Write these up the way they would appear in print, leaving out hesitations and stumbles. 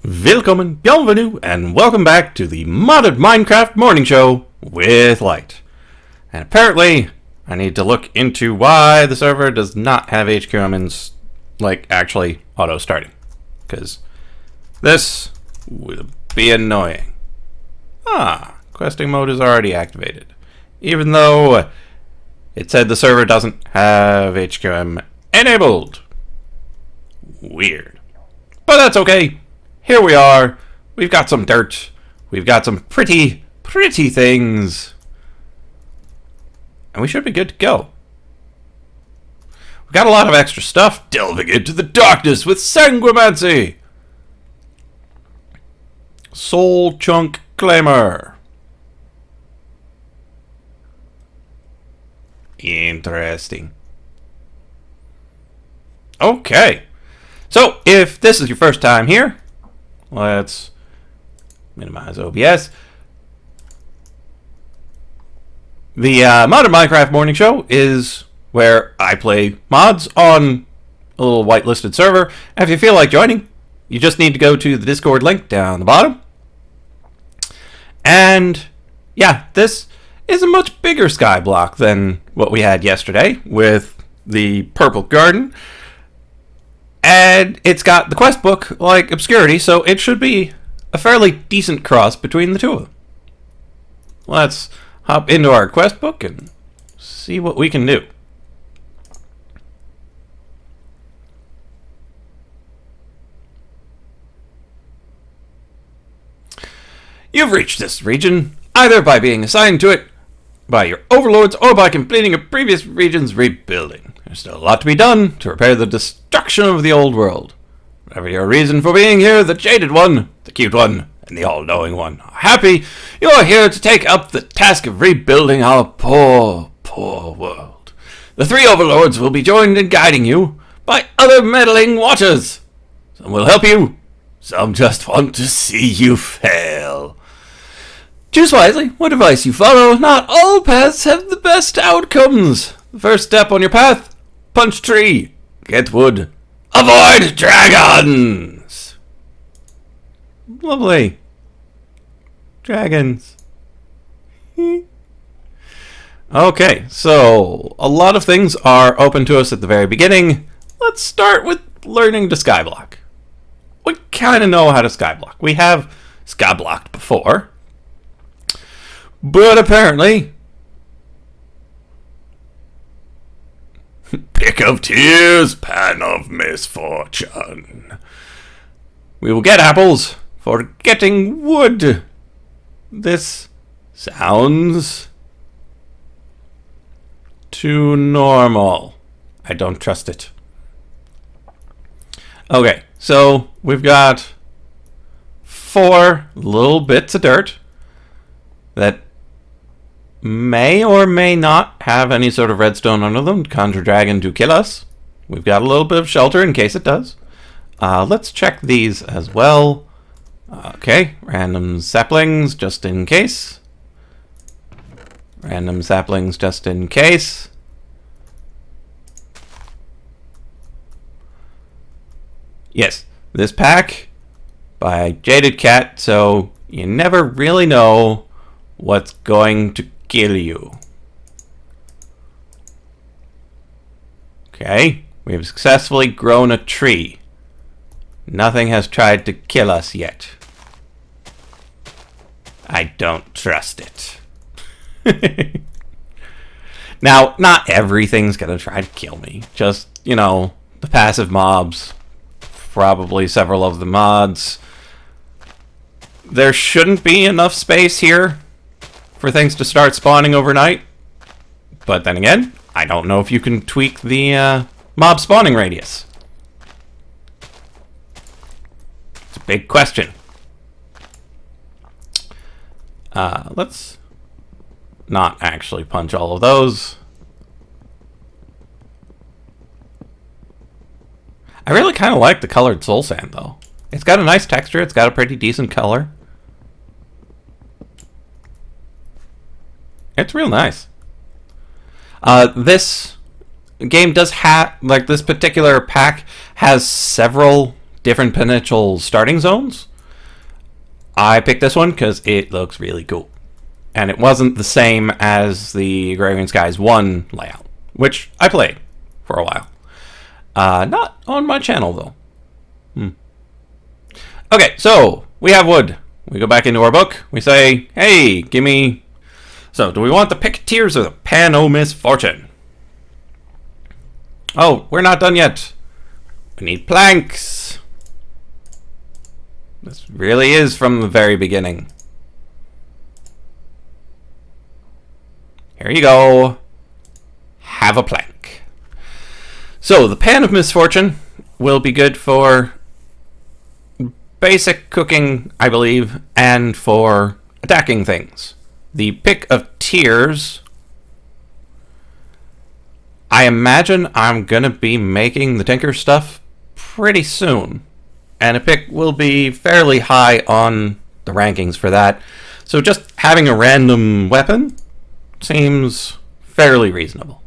Willkommen, bienvenue, and welcome back to the modded Minecraft morning show with Lyte. And apparently, I need to look into why the server does not have HQMNs, actually auto-starting. Because this will be annoying. Questing mode is already activated. Even though it said the server doesn't have HQM enabled. Weird. But that's okay. Here we are. We've got some dirt. We've got some pretty things. And we should be good to go. We've got a lot of extra stuff. Delving into the darkness with sanguimancy. Soul chunk claimer. Interesting. Okay. So, if this is your first time here, let's minimize OBS. The Modern Minecraft Morning Show is where I play mods on a little whitelisted server. And if you feel like joining, you just need to go to the Discord link down the bottom. And yeah, this is a much bigger sky block than what we had yesterday with the purple garden. And it's got the quest book like Obscurity, so it should be a fairly decent cross between the two of them. Let's hop into our quest book and see what we can do. You've reached this region either by being assigned to it by your overlords or by completing a previous region's rebuilding. There's still a lot to be done to repair the destruction of the old world. Whatever your reason for being here, the jaded one, the cute one, and the all-knowing one are happy you are here to take up the task of rebuilding our poor world. The three overlords will be joined in guiding you by other meddling watchers. Some will help you, some just want to see you fail. Choose wisely what advice you follow. Not all paths have the best outcomes. The first step on your path: punch tree, get wood, avoid dragons. Lovely. Dragons. Okay, so a lot of things are open to us at the very beginning. Let's start with learning to skyblock. We kind of know how to skyblock. We have skyblocked before. But apparently, pick of tears, pan of misfortune. We will get apples for getting wood. This sounds too normal. I don't trust it. Okay, so we've got 4 little bits of dirt that may or may not have any sort of redstone under them. Conjure dragon to kill us. We've got a little bit of shelter in case it does. Let's check these as well. Okay, random saplings just in case. Random saplings just in case. Yes, this pack by Jaded Cat, so you never really know what's going to kill you. Okay, we've successfully grown a tree. Nothing has tried to kill us yet. I don't trust it. Now, not everything's gonna try to kill me. Just, the passive mobs. Probably several of the mods. There shouldn't be enough space here for things to start spawning overnight. But then again, I don't know if you can tweak the mob spawning radius. It's a big question. Let's not actually punch all of those. I really kind of like the colored soul sand, though. It's got a nice texture. It's got a pretty decent color. It's real nice. This game does have, this particular pack has several different potential starting zones. I picked this one because it looks really cool. And it wasn't the same as the Agrarian Skies 1 layout, which I played for a while. Not on my channel, though. Okay, so we have wood. We go back into our book. We say, hey, give me... So, do we want the pick tiers or the pan o' misfortune? Oh, we're not done yet. We need planks. This really is from the very beginning. Here you go. Have a plank. So, the pan of misfortune will be good for basic cooking, I believe, and for attacking things. The pick of tears, I imagine I'm going to be making the tinker stuff pretty soon. And a pick will be fairly high on the rankings for that. So just having a random weapon seems fairly reasonable.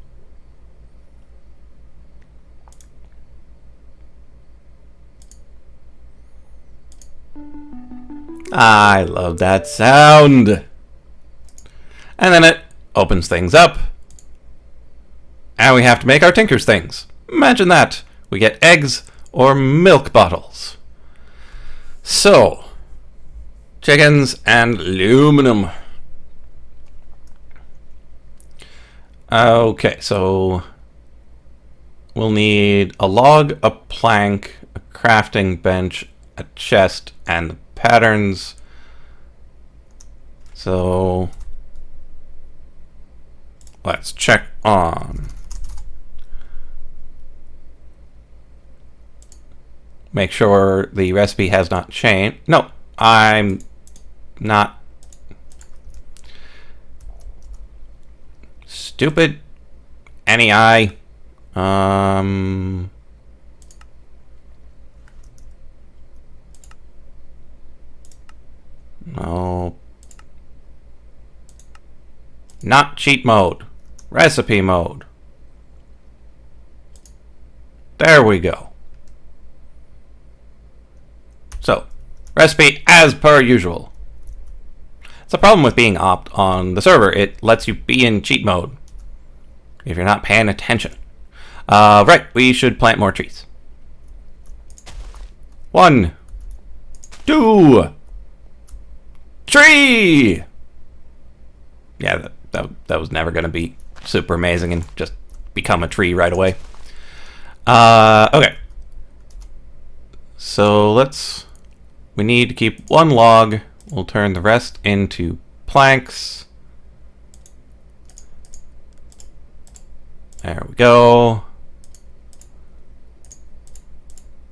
I love that sound. And then it opens things up. And we have to make our tinker's things. Imagine that. We get eggs or milk bottles. So, chickens and aluminum. Okay, so we'll need a log, a plank, a crafting bench, a chest, and the patterns. So let's check on. Make sure the recipe has not changed. No, I'm not. Stupid NEI. No. Not cheat mode. Recipe mode. There we go. So, recipe as per usual. It's a problem with being opt on the server. It lets you be in cheat mode if you're not paying attention. Right, we should plant more trees. 1, 2, 3! Yeah, that was never going to be super amazing and just become a tree right away. Okay. So we need to keep 1 log. We'll turn the rest into planks. There we go.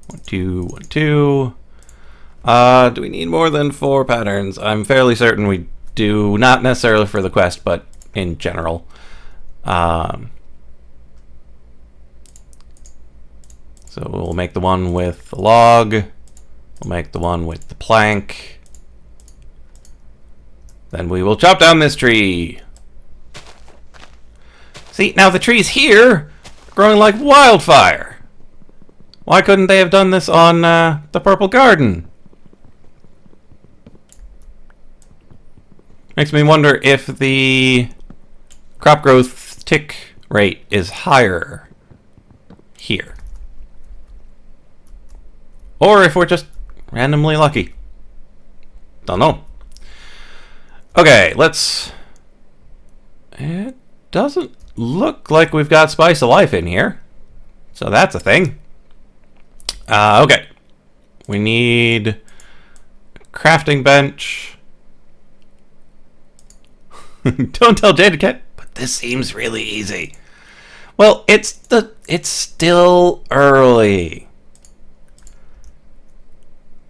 1, 2, 1, 2. Do we need more than 4 patterns? I'm fairly certain we do, not necessarily for the quest, but in general. So we'll make the one with the log. We'll make the one with the plank. Then we will chop down this tree. See, now the trees here are growing like wildfire. Why couldn't they have done this on the purple garden? Makes me wonder if the crop growth tick rate is higher here. Or if we're just randomly lucky. Don't know. Okay, it doesn't look like we've got Spice of Life in here. So that's a thing. Okay. We need a crafting bench. Don't tell Jade to get, but this seems really easy. Well, it's still early.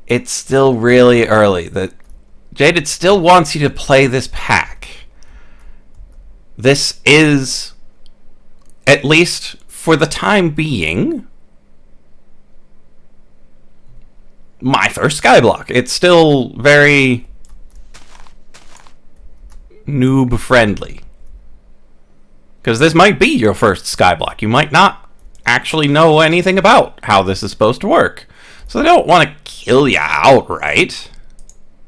It's still really early. Jaded still wants you to play this pack. This is, at least for the time being, my first skyblock. It's still very noob friendly. Because this might be your first skyblock. You might not actually know anything about how this is supposed to work. So they don't want to kill you outright.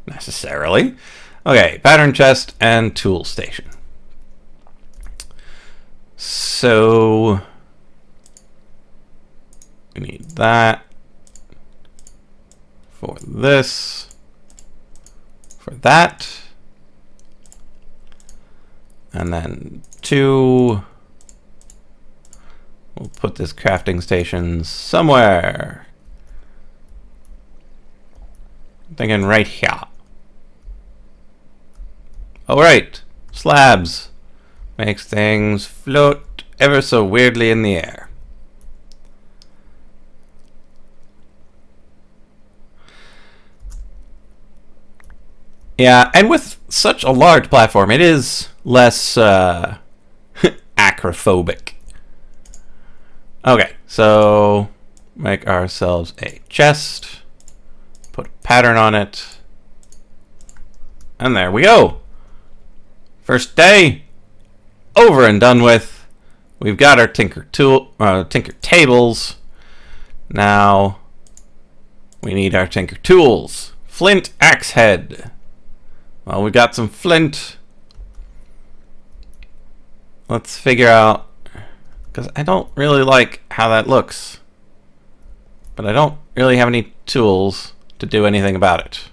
necessarily. Okay, pattern chest and tool station. So we need that for this, for that, and then 2. We'll put this crafting station somewhere. I'm thinking right here. Alright, slabs. Makes things float ever so weirdly in the air. Yeah, and with such a large platform, it is less acrophobic. Okay, so make ourselves a chest, put a pattern on it, and there we go. First day over and done with. We've got our tinker tables. Now we need our tinker tools. Flint axe head. Well, we've got some flint. Let's figure out, because I don't really like how that looks, but I don't really have any tools to do anything about it.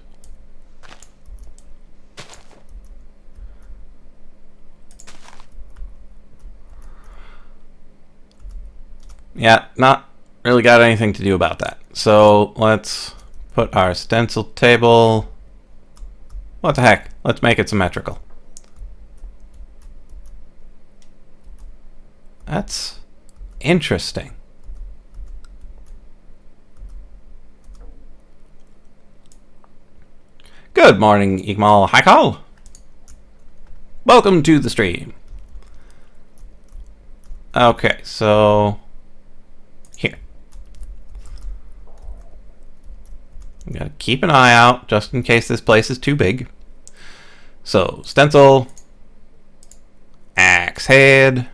Yeah, not really got anything to do about that. So let's put our stencil table. What the heck? Let's make it symmetrical. That's interesting. Good morning, Igmal Haikal. Welcome to the stream. Okay, so here. I'm gonna keep an eye out just in case this place is too big. So, stencil, axe head,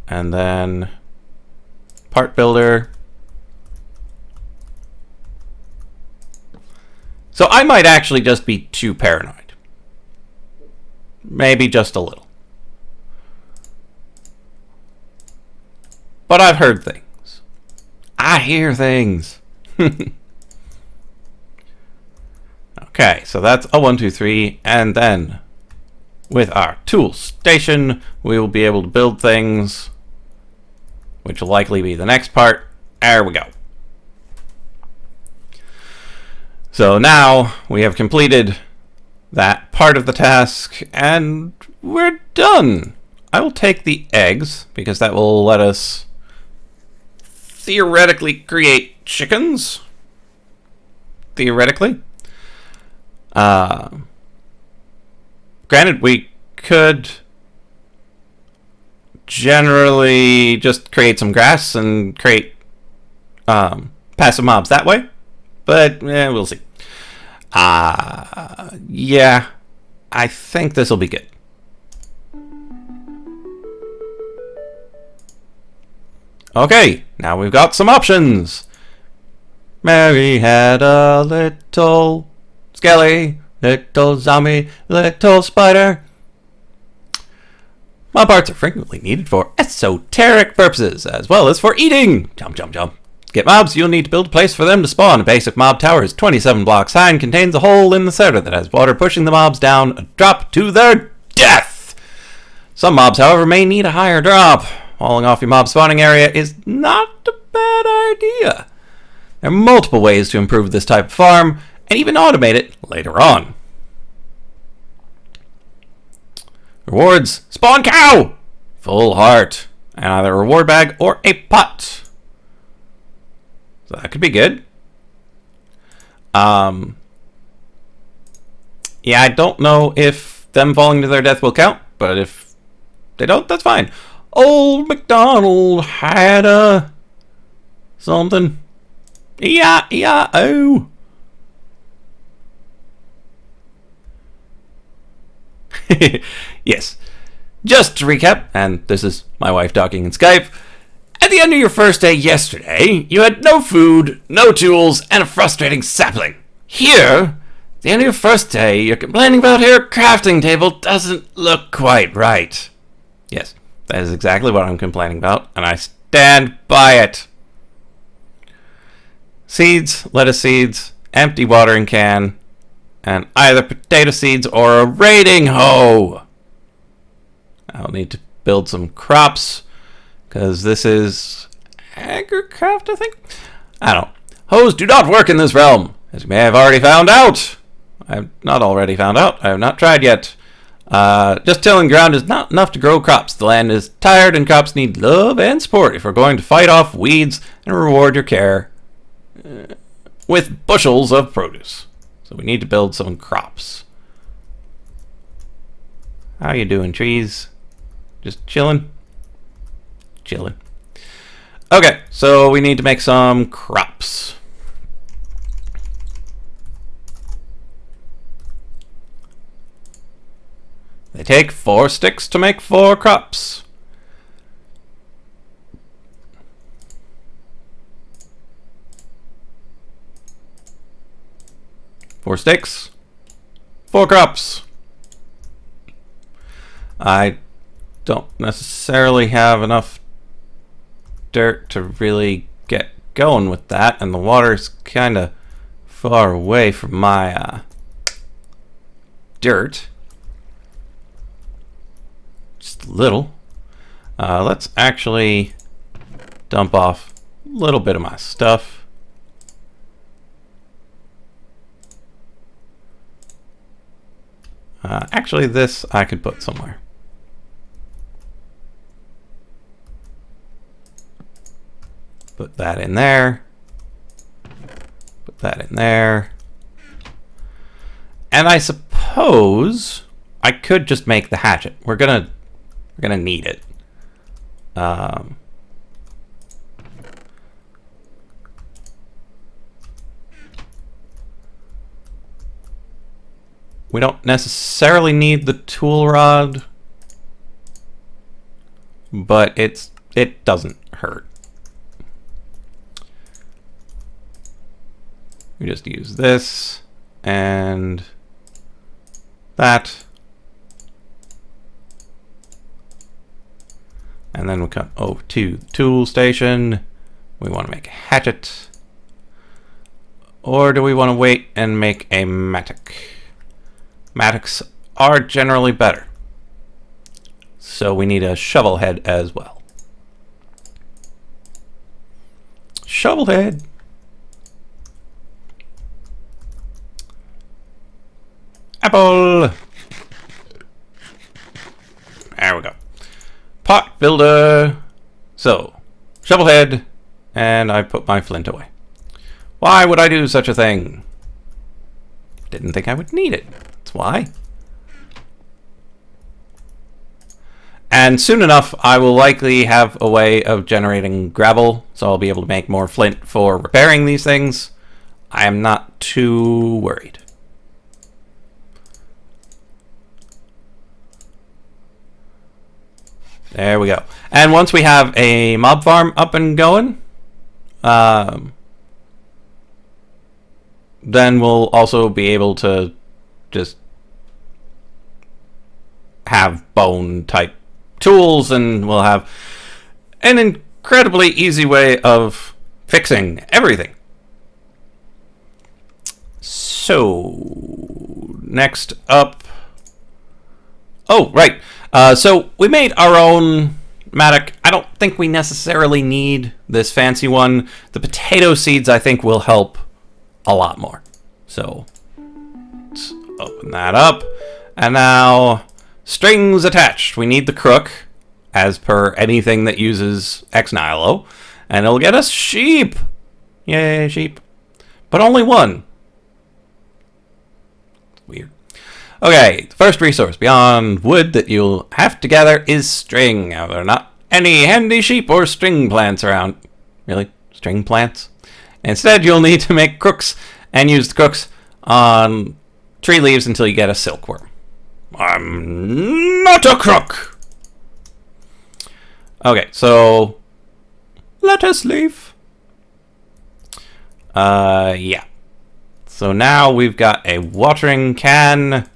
and then part builder. So I might actually just be too paranoid. Maybe just a little. But I've heard things. I hear things. Okay, so that's a 1, 2, 3, and then with our tool station, we will be able to build things, which will likely be the next part. There we go. So now we have completed that part of the task, and we're done. I will take the eggs, because that will let us theoretically create chickens. Theoretically. Granted, we could generally just create some grass and create passive mobs that way, but we'll see. Yeah, I think this will be good. Okay, now we've got some options. Mary had a little skelly, little zombie, little spider. Mob parts are frequently needed for esoteric purposes, as well as for eating. Jump, jump, jump. To get mobs, you'll need to build a place for them to spawn. A basic mob tower is 27 blocks high and contains a hole in the center that has water pushing the mobs down a drop to their death. Some mobs, however, may need a higher drop. Walling off your mob spawning area is not a bad idea. There are multiple ways to improve this type of farm, and even automate it later on. Rewards: spawn cow, full heart, and either a reward bag or a pot. So that could be good. Yeah, I don't know if them falling to their death will count, but if they don't, that's fine. Old MacDonald had a something. E-I-E-I-O. Yes. Just to recap, and this is my wife talking in Skype, at At the end of your first day yesterday, you had no food, no tools, and a frustrating sapling. Here, at the end of your first day, you're complaining about your crafting table doesn't look quite right. Yes, that is exactly what I'm complaining about, and I stand by it. Seeds, lettuce seeds, empty watering can, and either potato seeds or a raiding hoe. I'll need to build some crops, because this is agricraft, I think? I don't know. Hoes do not work in this realm, as you may have already found out. I have not already found out. I have not tried yet. Just tilling ground is not enough to grow crops. The land is tired and crops need love and support if we're going to fight off weeds and reward your care with bushels of produce. So we need to build some crops. How you doing, trees? Just chilling? Chilling. Okay, so we need to make some crops. They take 4 sticks to make 4 crops. Four sticks, 4 crops. I don't necessarily have enough dirt to really get going with that, and the water's kind of far away from my dirt. Just a little. Let's actually dump off a little bit of my stuff. Actually, this I could put somewhere. Put that in there. Put that in there. And I suppose I could just make the hatchet. We're gonna need it. We don't necessarily need the tool rod, but it doesn't hurt. We just use this and that. And then we come over to the tool station. We want to make a hatchet. Or do we want to wait and make a mattock? Mattocks are generally better. So we need a shovel head as well. Shovel head. Apple. There we go. Pot builder. So, shovel head, and I put my flint away. Why would I do such a thing? Didn't think I would need it. That's why. And soon enough, I will likely have a way of generating gravel, so I'll be able to make more flint for repairing these things. I am not too worried. There we go. And once we have a mob farm up and going, then we'll also be able to just have bone type tools, and we'll have an incredibly easy way of fixing everything. So next up, oh right, so we made our own mattock. I don't think we necessarily need this fancy one. The potato seeds I think will help a lot more. So let's open that up. And now strings attached. We need the crook as per anything that uses ex nihilo, and it'll get us sheep. Yay, sheep. But only one. Weird. Okay, the first resource beyond wood that you'll have to gather is string. Now, there are not any handy sheep or string plants around. Really? String plants? Instead, you'll need to make crooks and use the crooks on tree leaves until you get a silkworm. I'm not a crook! Okay, so lettuce leaf. Yeah. So now we've got a watering can.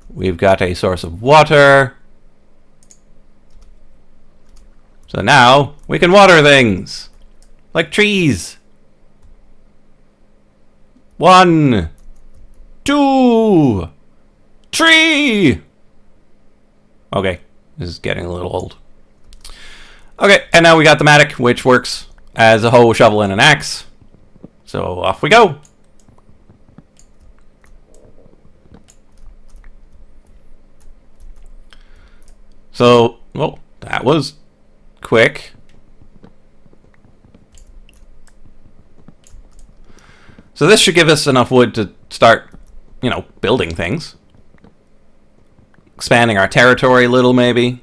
We've got a source of water. So now we can water things. Like trees. 1, 2, 3. Okay, this is getting a little old. Okay, and now we got the mattock, which works as a hoe, shovel, and an axe. So off we go. So, well, that was quick. So this should give us enough wood to start, you know, building things. Expanding our territory a little, maybe.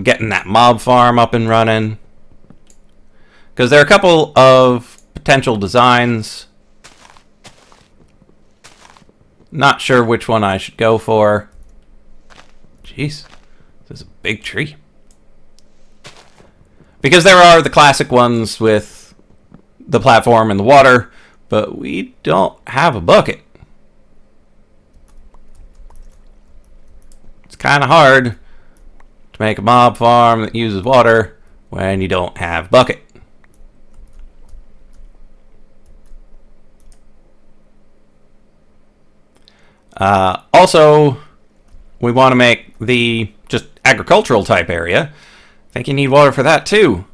Getting that mob farm up and running. Because there are a couple of potential designs. Not sure which one I should go for. Jeez, this is a big tree. Because there are the classic ones with the platform and the water, but we don't have a bucket. It's kind of hard to make a mob farm that uses water when you don't have a bucket. Also, we want to make the just agricultural type area. I think you need water for that too.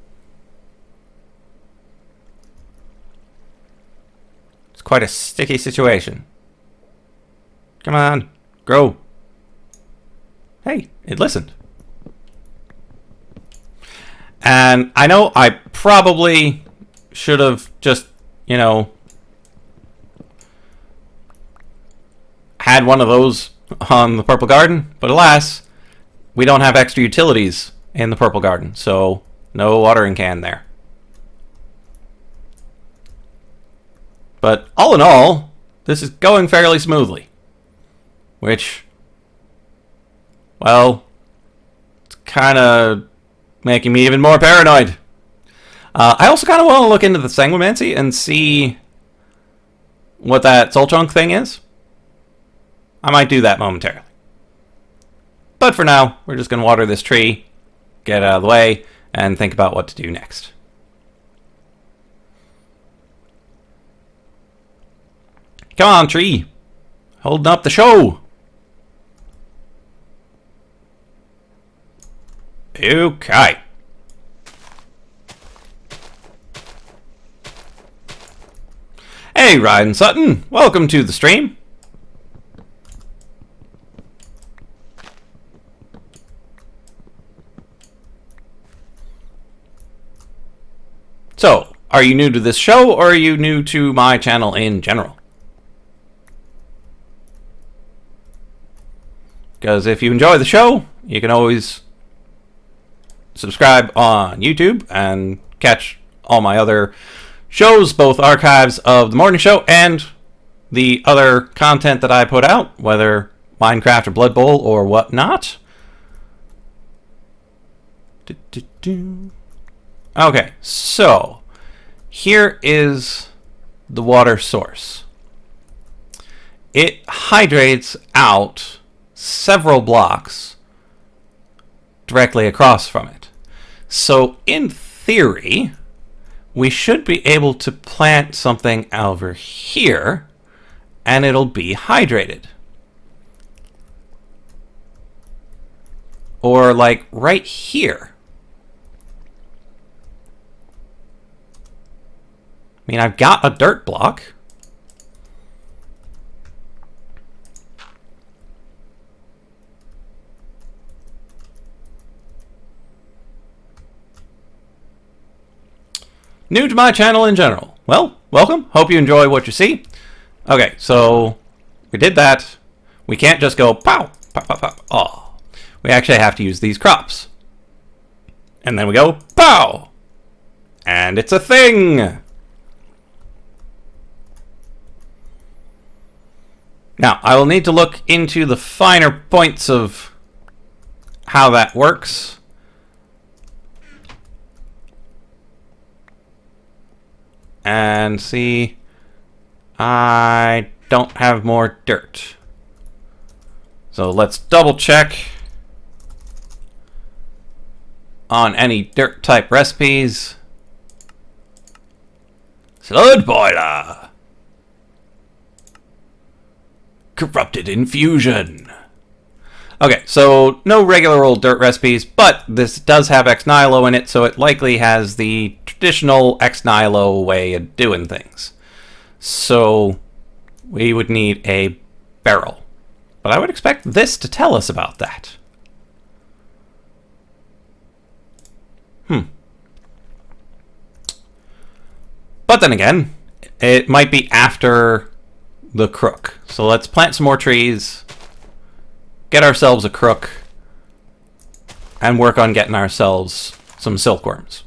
It's quite a sticky situation. Come on, grow. Hey, it listened. And I know I probably should have just, you know, had one of those on the purple garden, but alas, we don't have extra utilities in the purple garden, so no watering can there. But all in all, this is going fairly smoothly, which, well, it's kind of making me even more paranoid. I also kind of want to look into the sanguimancy and see what that soul chunk thing is. I might do that momentarily. But for now, we're just going to water this tree, get it out of the way, and think about what to do next. Come on, tree. Holding up the show. Okay. Hey, Ryan Sutton. Welcome to the stream. So, are you new to this show, or are you new to my channel in general? Because if you enjoy the show, you can always subscribe on YouTube and catch all my other shows, both archives of the morning show and the other content that I put out, whether Minecraft or Blood Bowl or whatnot. Okay, so here is the water source. It hydrates out several blocks directly across from it. So in theory, we should be able to plant something over here and it'll be hydrated. Or like right here. I mean, I've got a dirt block. New to my channel in general. Well, welcome. Hope you enjoy what you see. Okay, so we did that. We can't just go pow, pow, pow, pow. Oh, we actually have to use these crops. And then we go pow. And it's a thing. Now, I will need to look into the finer points of how that works. and see. I don't have more dirt. So let's double check on any dirt type recipes. Sludge boiler. Corrupted infusion. Okay, so no regular old dirt recipes, but this does have ex nihilo in it, so it likely has the traditional ex nihilo way of doing things. So we would need a barrel. But I would expect this to tell us about that. But then again, it might be after the crook. So let's plant some more trees, get ourselves a crook, and work on getting ourselves some silkworms.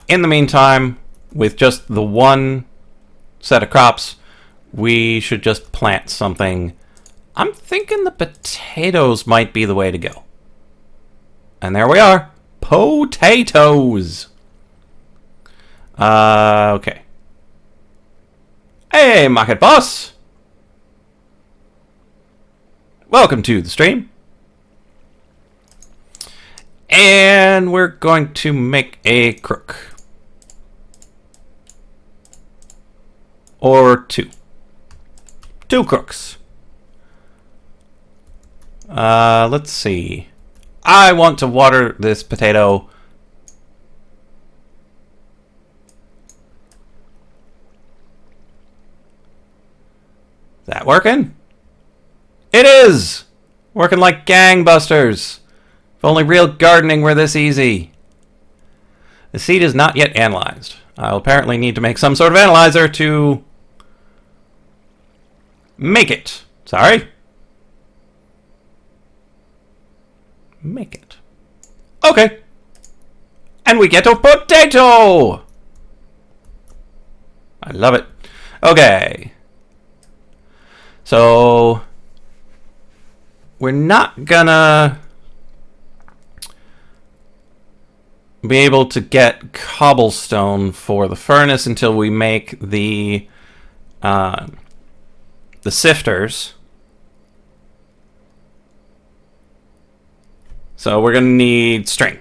In the meantime, with just the one set of crops, we should just plant something. I'm thinking the potatoes might be the way to go. And there we are. Potatoes. Okay. Hey, Market Boss. Welcome to the stream. And we're going to make a crook. Or two. Two crooks. Let's see. I want to water this potato. Is that working? It is! Working like gangbusters. If only real gardening were this easy. The seed is not yet analyzed. I'll apparently need to make some sort of analyzer to make it. Sorry. Make it. Okay. And we get a potato! I love it. Okay. So we're not gonna be able to get cobblestone for the furnace until we make the sifters. So we're gonna need string.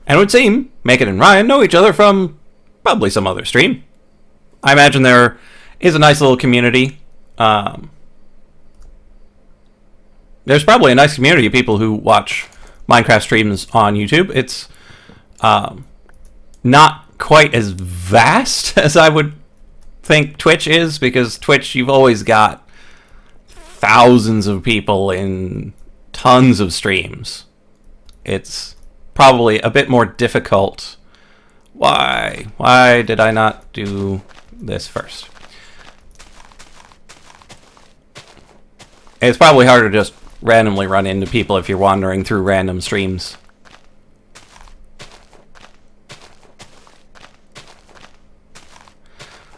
And it would seem Make It and Ryan know each other from probably some other stream. I imagine there is a nice little community. There's probably a nice community of people who watch Minecraft streams on YouTube. It's not quite as vast as I would think Twitch is, because Twitch, you've always got thousands of people in tons of streams. It's probably a bit more difficult. Why did I not do this first? It's probably harder to just randomly run into people if you're wandering through random streams.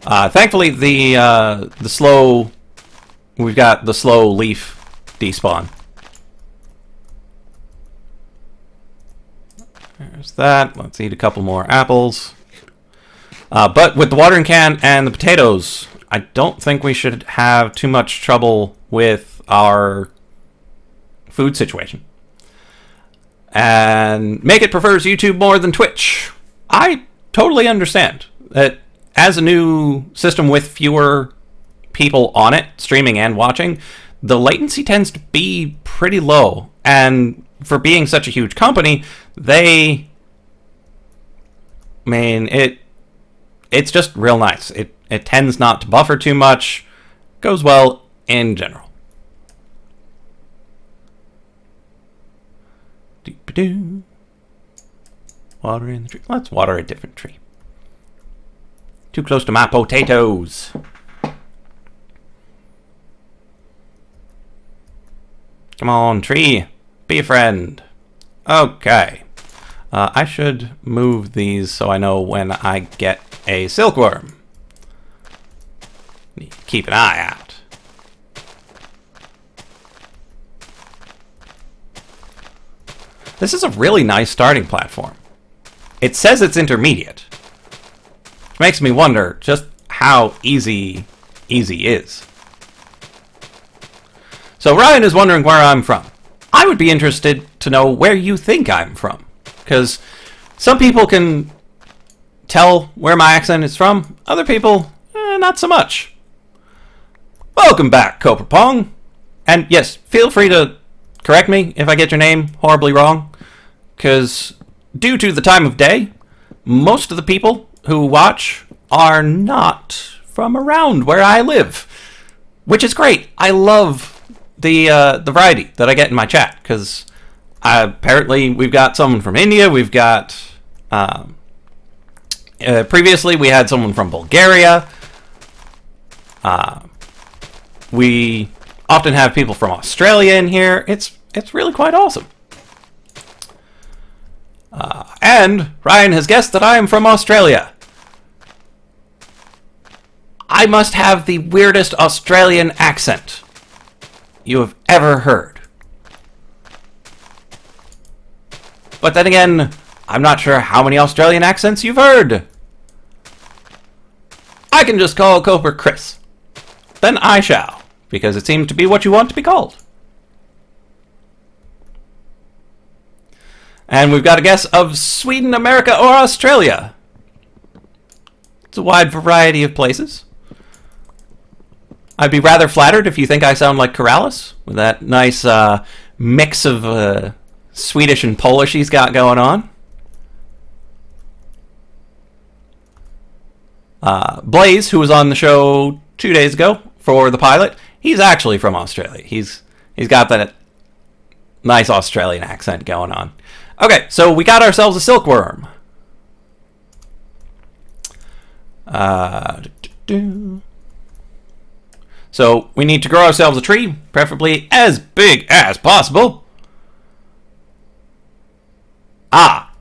Thankfully, we've got the slow leaf despawn. There's that. Let's eat a couple more apples. But with the watering can and the potatoes, I don't think we should have too much trouble with our food situation. And Make It prefers YouTube more than Twitch. I totally understand that. As a new system with fewer people on it, streaming and watching, the latency tends to be pretty low. And for being such a huge company, it's just real nice. It tends not to buffer too much. Goes well in general. Water in the tree. Let's water a different tree. Too close to my potatoes. Come on, tree. Be a friend. Okay. I should move these so I know when I get a silkworm. Need to keep an eye out. This is a really nice starting platform. It says it's intermediate, which makes me wonder just how easy is. So Ryan is wondering where I'm from. I would be interested to know where you think I'm from, because some people can tell where my accent is from, other people, not so much. Welcome back, Copper Pong. And yes, feel free to correct me if I get your name horribly wrong, because due to the time of day, most of the people who watch are not from around where I live, which is great. I love the variety that I get in my chat, because apparently we've got someone from India, we've got previously we had someone from Bulgaria. We often have people from Australia in here. It's really quite awesome. And Ryan has guessed that I am from Australia. I must have the weirdest Australian accent you have ever heard. But then again, I'm not sure how many Australian accents you've heard. I can just call Cooper Chris. Then I shall, because it seemed to be what you want to be called. And we've got a guess of Sweden, America, or Australia. It's a wide variety of places. I'd be rather flattered if you think I sound like Corrales, with that nice mix of Swedish and Polish he's got going on. Blaze, who was on the show 2 days ago for the pilot, he's actually from Australia. He's got that nice Australian accent going on. Okay, so we got ourselves a silkworm. So we need to grow ourselves a tree, preferably as big as possible.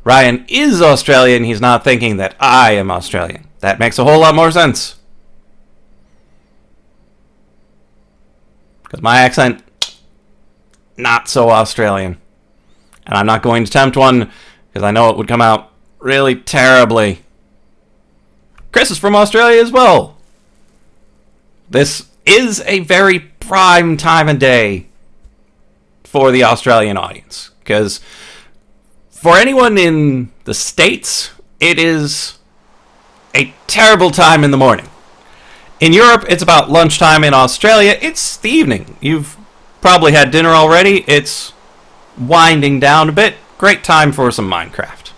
Ryan is Australian. He's not thinking that I am Australian. That makes a whole lot more sense. Because my accent, not so Australian. And I'm not going to attempt one, because I know it would come out really terribly. Chris is from Australia as well. This is a very prime time of day for the Australian audience, because for anyone in the States, it is a terrible time in the morning. In Europe, it's about lunchtime. In Australia, it's the evening. You've probably had dinner already. It's winding down a bit. Great time for some Minecraft.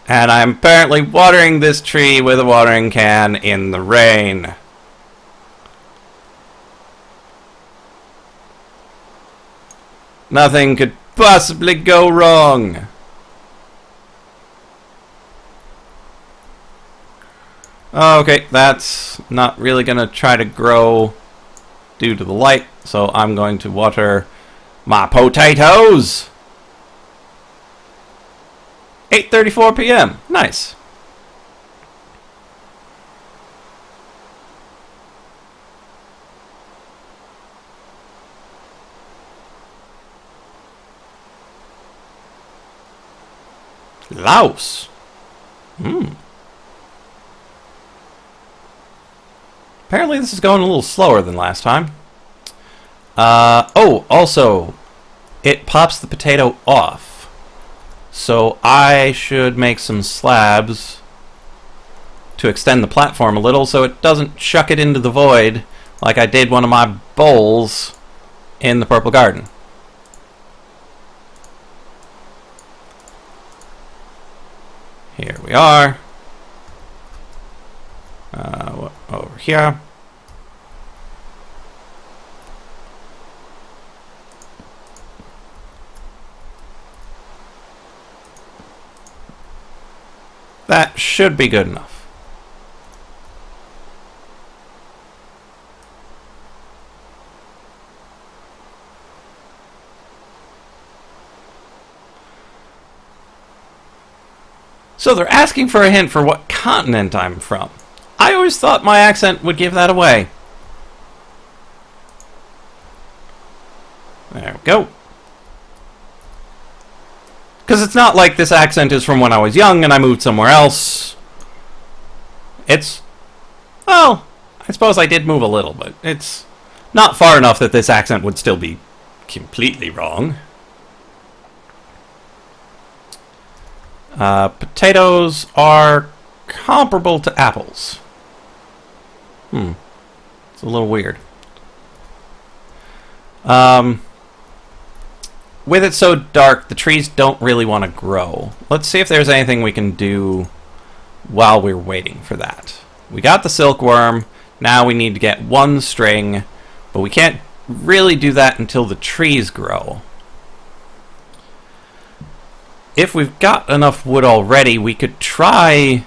And I'm apparently watering this tree with a watering can in the rain. Nothing could possibly go wrong. Okay, that's not really going to try to grow due to the light, so I'm going to water my potatoes. 8:34 p.m. Nice. Laos. Apparently this is going a little slower than last time. Also, it pops the potato off. So I should make some slabs to extend the platform a little so it doesn't chuck it into the void like I did one of my bowls in the Purple Garden. Here we are. Over here. That should be good enough. So they're asking for a hint for what continent I'm from. I always thought my accent would give that away. There we go. Because it's not like this accent is from when I was young and I moved somewhere else. It's... well, I suppose I did move a little, but it's not far enough that this accent would still be completely wrong. Potatoes are comparable to apples. It's a little weird. With it so dark, the trees don't really want to grow. Let's see if there's anything we can do while we're waiting for that. We got the silkworm. Now we need to get one string, but we can't really do that until the trees grow. If we've got enough wood already, we could try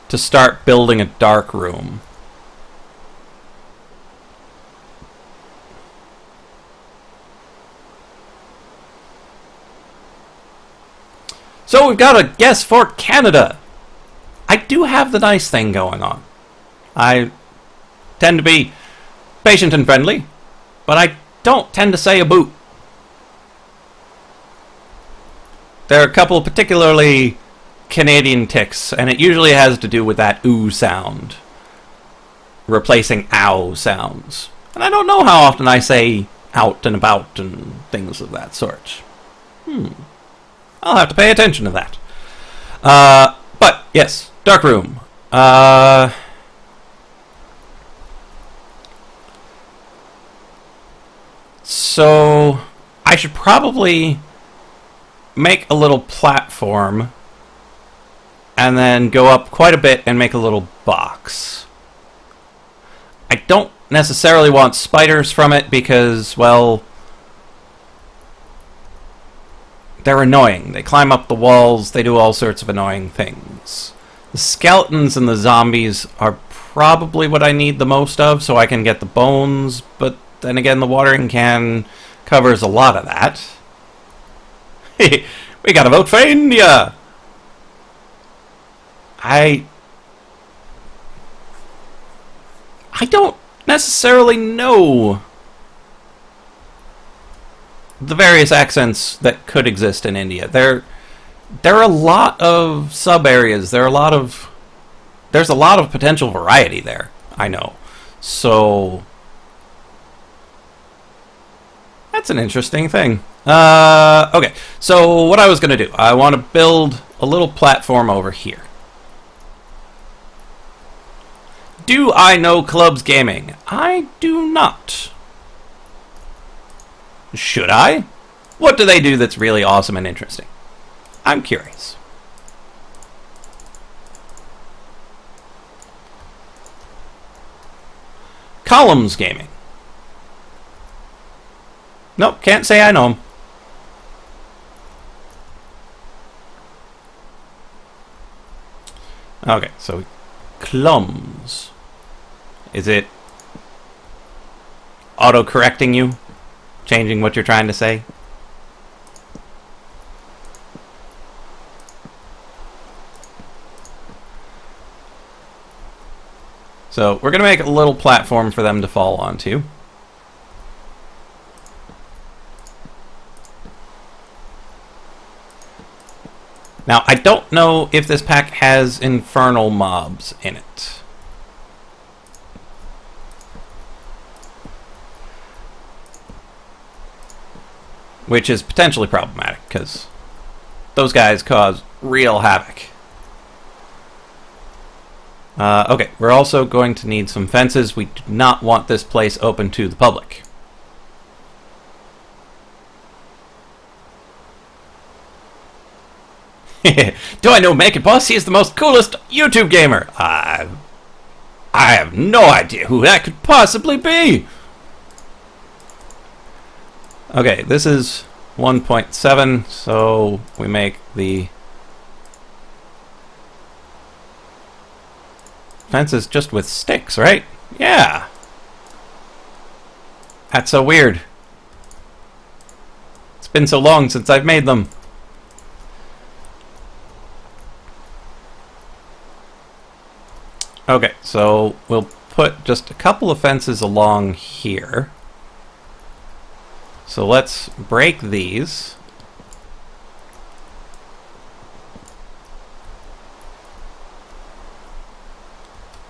to start building a dark room. So we've got a guess for Canada. I do have the nice thing going on. I tend to be patient and friendly, but I don't tend to say a boot. There are a couple particularly Canadian tics, and it usually has to do with that ooh sound, replacing ow sounds. And I don't know how often I say out and about and things of that sort. I'll have to pay attention to that. But, yes, dark room. So, I should probably make a little platform and then go up quite a bit and make a little box. I don't necessarily want spiders from it because, well, they're annoying. They climb up the walls, they do all sorts of annoying things. The skeletons and the zombies are probably what I need the most of, so I can get the bones, but then again, the watering can covers a lot of that. We gotta vote for India! I don't necessarily know the various accents that could exist in India. There are a lot of sub-areas. There's a lot of potential variety there, I know. So that's an interesting thing. Okay, so what I was going to do, I want to build a little platform over here. Do I know Clubs Gaming? I do not. Should I? What do they do that's really awesome and interesting? I'm curious. Columns Gaming. Nope, can't say I know him. Okay, so Clums. Is it auto-correcting you? Changing what you're trying to say? So we're going to make a little platform for them to fall onto. Now, I don't know if this pack has infernal mobs in it. Which is potentially problematic, because those guys cause real havoc. Okay, we're also going to need some fences. We do not want this place open to the public. Do I know Make It Boss? He is the most coolest YouTube gamer. I have no idea who that could possibly be. Okay, this is 1.7, so we make the fences just with sticks, right? Yeah. That's so weird. It's been so long since I've made them. Okay, so we'll put just a couple of fences along here. So let's break these.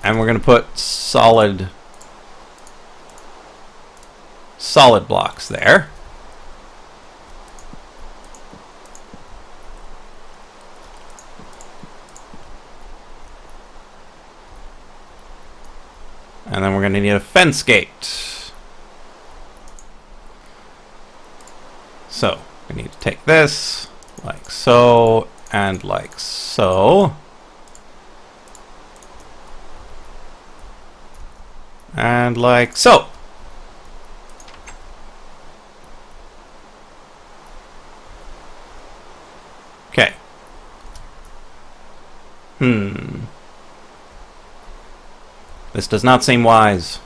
And we're going to put solid blocks there. And then we're going to need a fence gate. So, we need to take this, like so, and like so. And like so. Okay. This does not seem wise.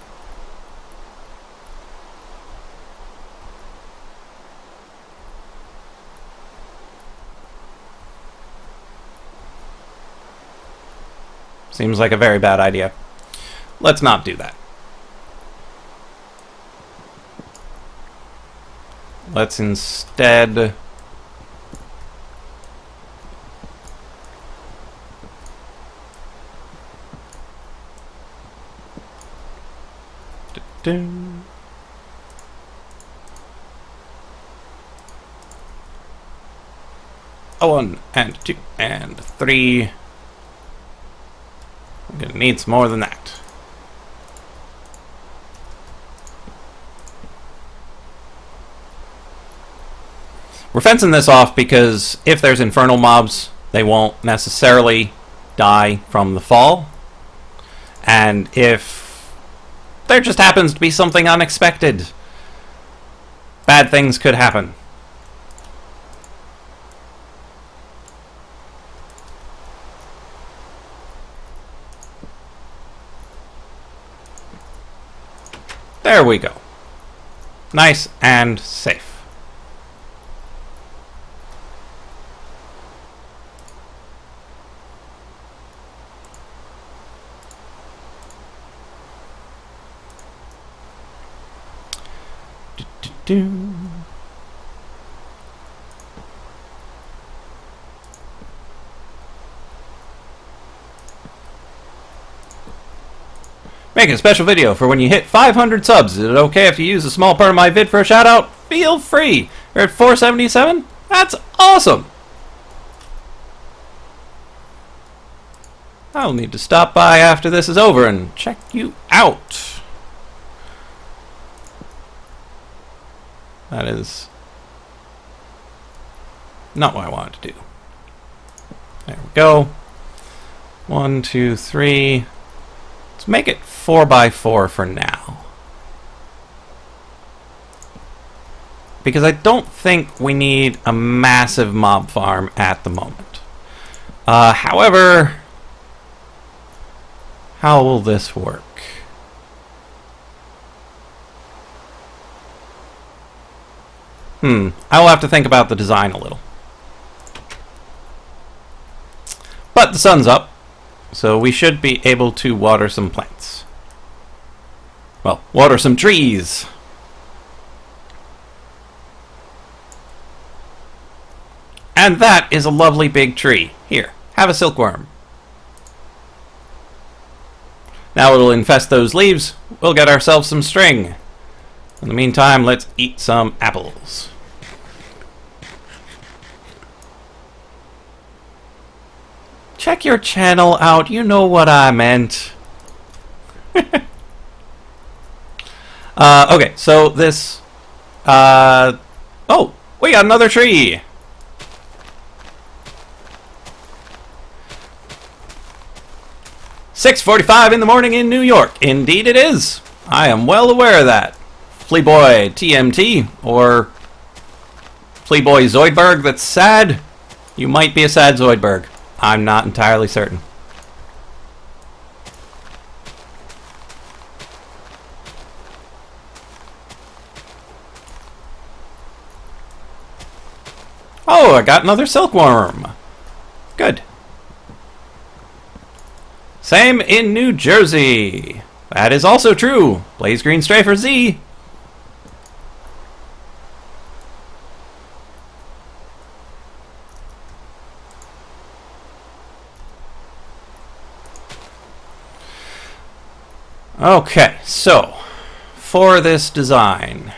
Seems like a very bad idea. Let's not do that. Let's instead a 1 and 2 and 3. I'm gonna need some more than that. We're fencing this off because if there's infernal mobs, they won't necessarily die from the fall. And if there just happens to be something unexpected, bad things could happen. There we go. Nice and safe. Making a special video for when you hit 500 subs. Is it okay if you use a small part of my vid for a shout out? Feel free. You're at 477? That's awesome. I'll need to stop by after this is over and check you out. That is not what I wanted to do. There we go. 1, 2, 3. Let's make it 4x4 for now. Because I don't think we need a massive mob farm at the moment. However, how will this work? I will have to think about the design a little. But the sun's up, so we should be able to water some plants. Well, water some trees. And that is a lovely big tree. Here, have a silkworm. Now it'll infest those leaves. We'll get ourselves some string. In the meantime, let's eat some apples. Check your channel out. You know what I meant. Okay, so this... oh, we got another tree. "6:45 in the morning in New York." Indeed it is. I am well aware of that. Fleaboy TMT, or Fleaboy Zoidberg that's sad. You might be a sad Zoidberg. I'm not entirely certain. Oh, I got another silkworm. Good. Same in New Jersey. That is also true. Blaze green strafer Z. Okay, so for this design,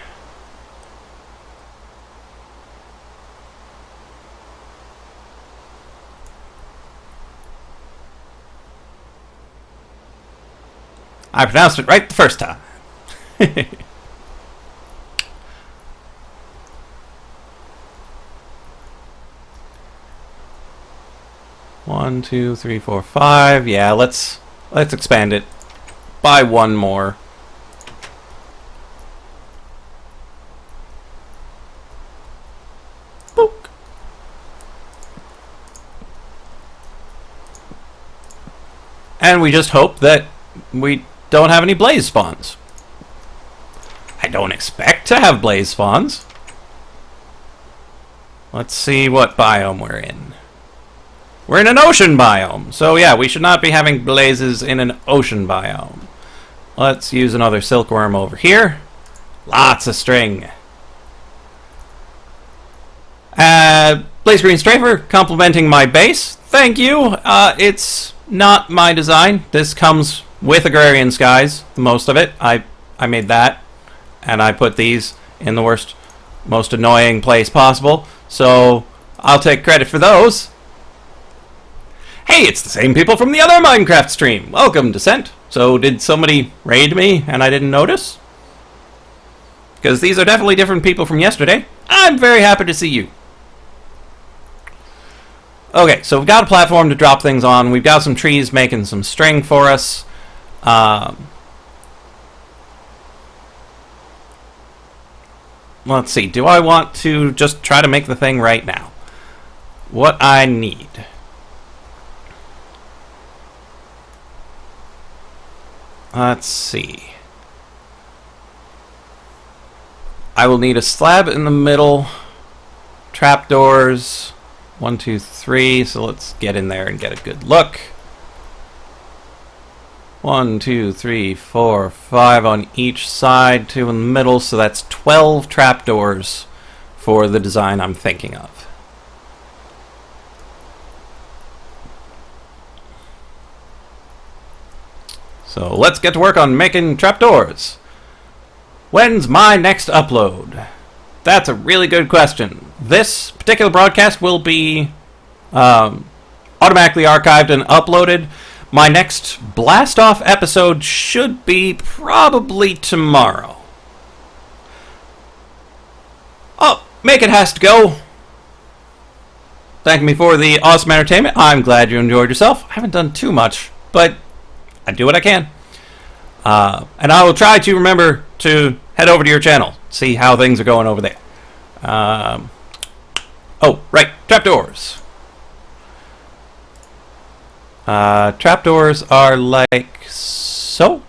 I pronounced it right the first time. 1, 2, 3, 4, 5. Yeah, let's expand it by one more. Boop. And we just hope that we don't have any blaze spawns. I don't expect to have blaze spawns. Let's see what biome we're in. We're in an ocean biome, so yeah, we should not be having blazes in an ocean biome. Let's use another silkworm over here. Lots of string. Blaze green strafer, complimenting my base. Thank you. It's not my design. This comes with Agrarian Skies, most of it. I made that, and I put these in the worst, most annoying place possible, so I'll take credit for those. Hey, it's the same people from the other Minecraft stream. Welcome, Descent. So did somebody raid me and I didn't notice? Because these are definitely different people from yesterday. I'm very happy to see you. Okay, so we've got a platform to drop things on. We've got some trees making some string for us. Let's see. Do I want to just try to make the thing right now? What I need. Let's see. I will need a slab in the middle. Trapdoors. 1, 2, 3. So let's get in there and get a good look. 1, 2, 3, 4, 5 on each side, 2 in the middle. So that's 12 trapdoors for the design I'm thinking of. So let's get to work on making trapdoors. When's my next upload? That's a really good question. This particular broadcast will be automatically archived and uploaded. My next blast-off episode should be probably tomorrow. Oh, Make It has to go. Thank me for the awesome entertainment. I'm glad you enjoyed yourself. I haven't done too much, but I do what I can. And I will try to remember to head over to your channel, see how things are going over there. Oh, right, trapdoors. Trapdoors are like so.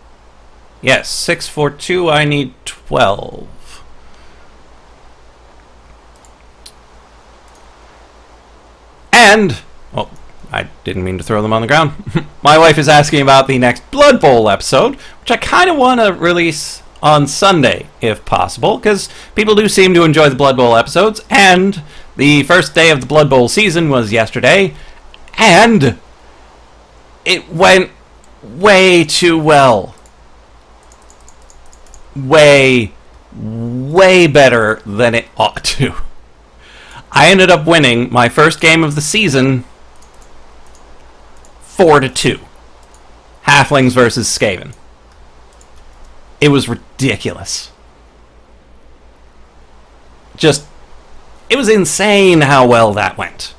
Yes, 6 for 2, I need 12. And, oh, I didn't mean to throw them on the ground. My wife is asking about the next Blood Bowl episode, which I kind of want to release on Sunday, if possible, because people do seem to enjoy the Blood Bowl episodes, and the first day of the Blood Bowl season was yesterday, and it went way too well. Way better than it ought to. I ended up winning my first game of the season 4-2. Halflings versus Skaven. It was ridiculous. Just, it was insane how well that went.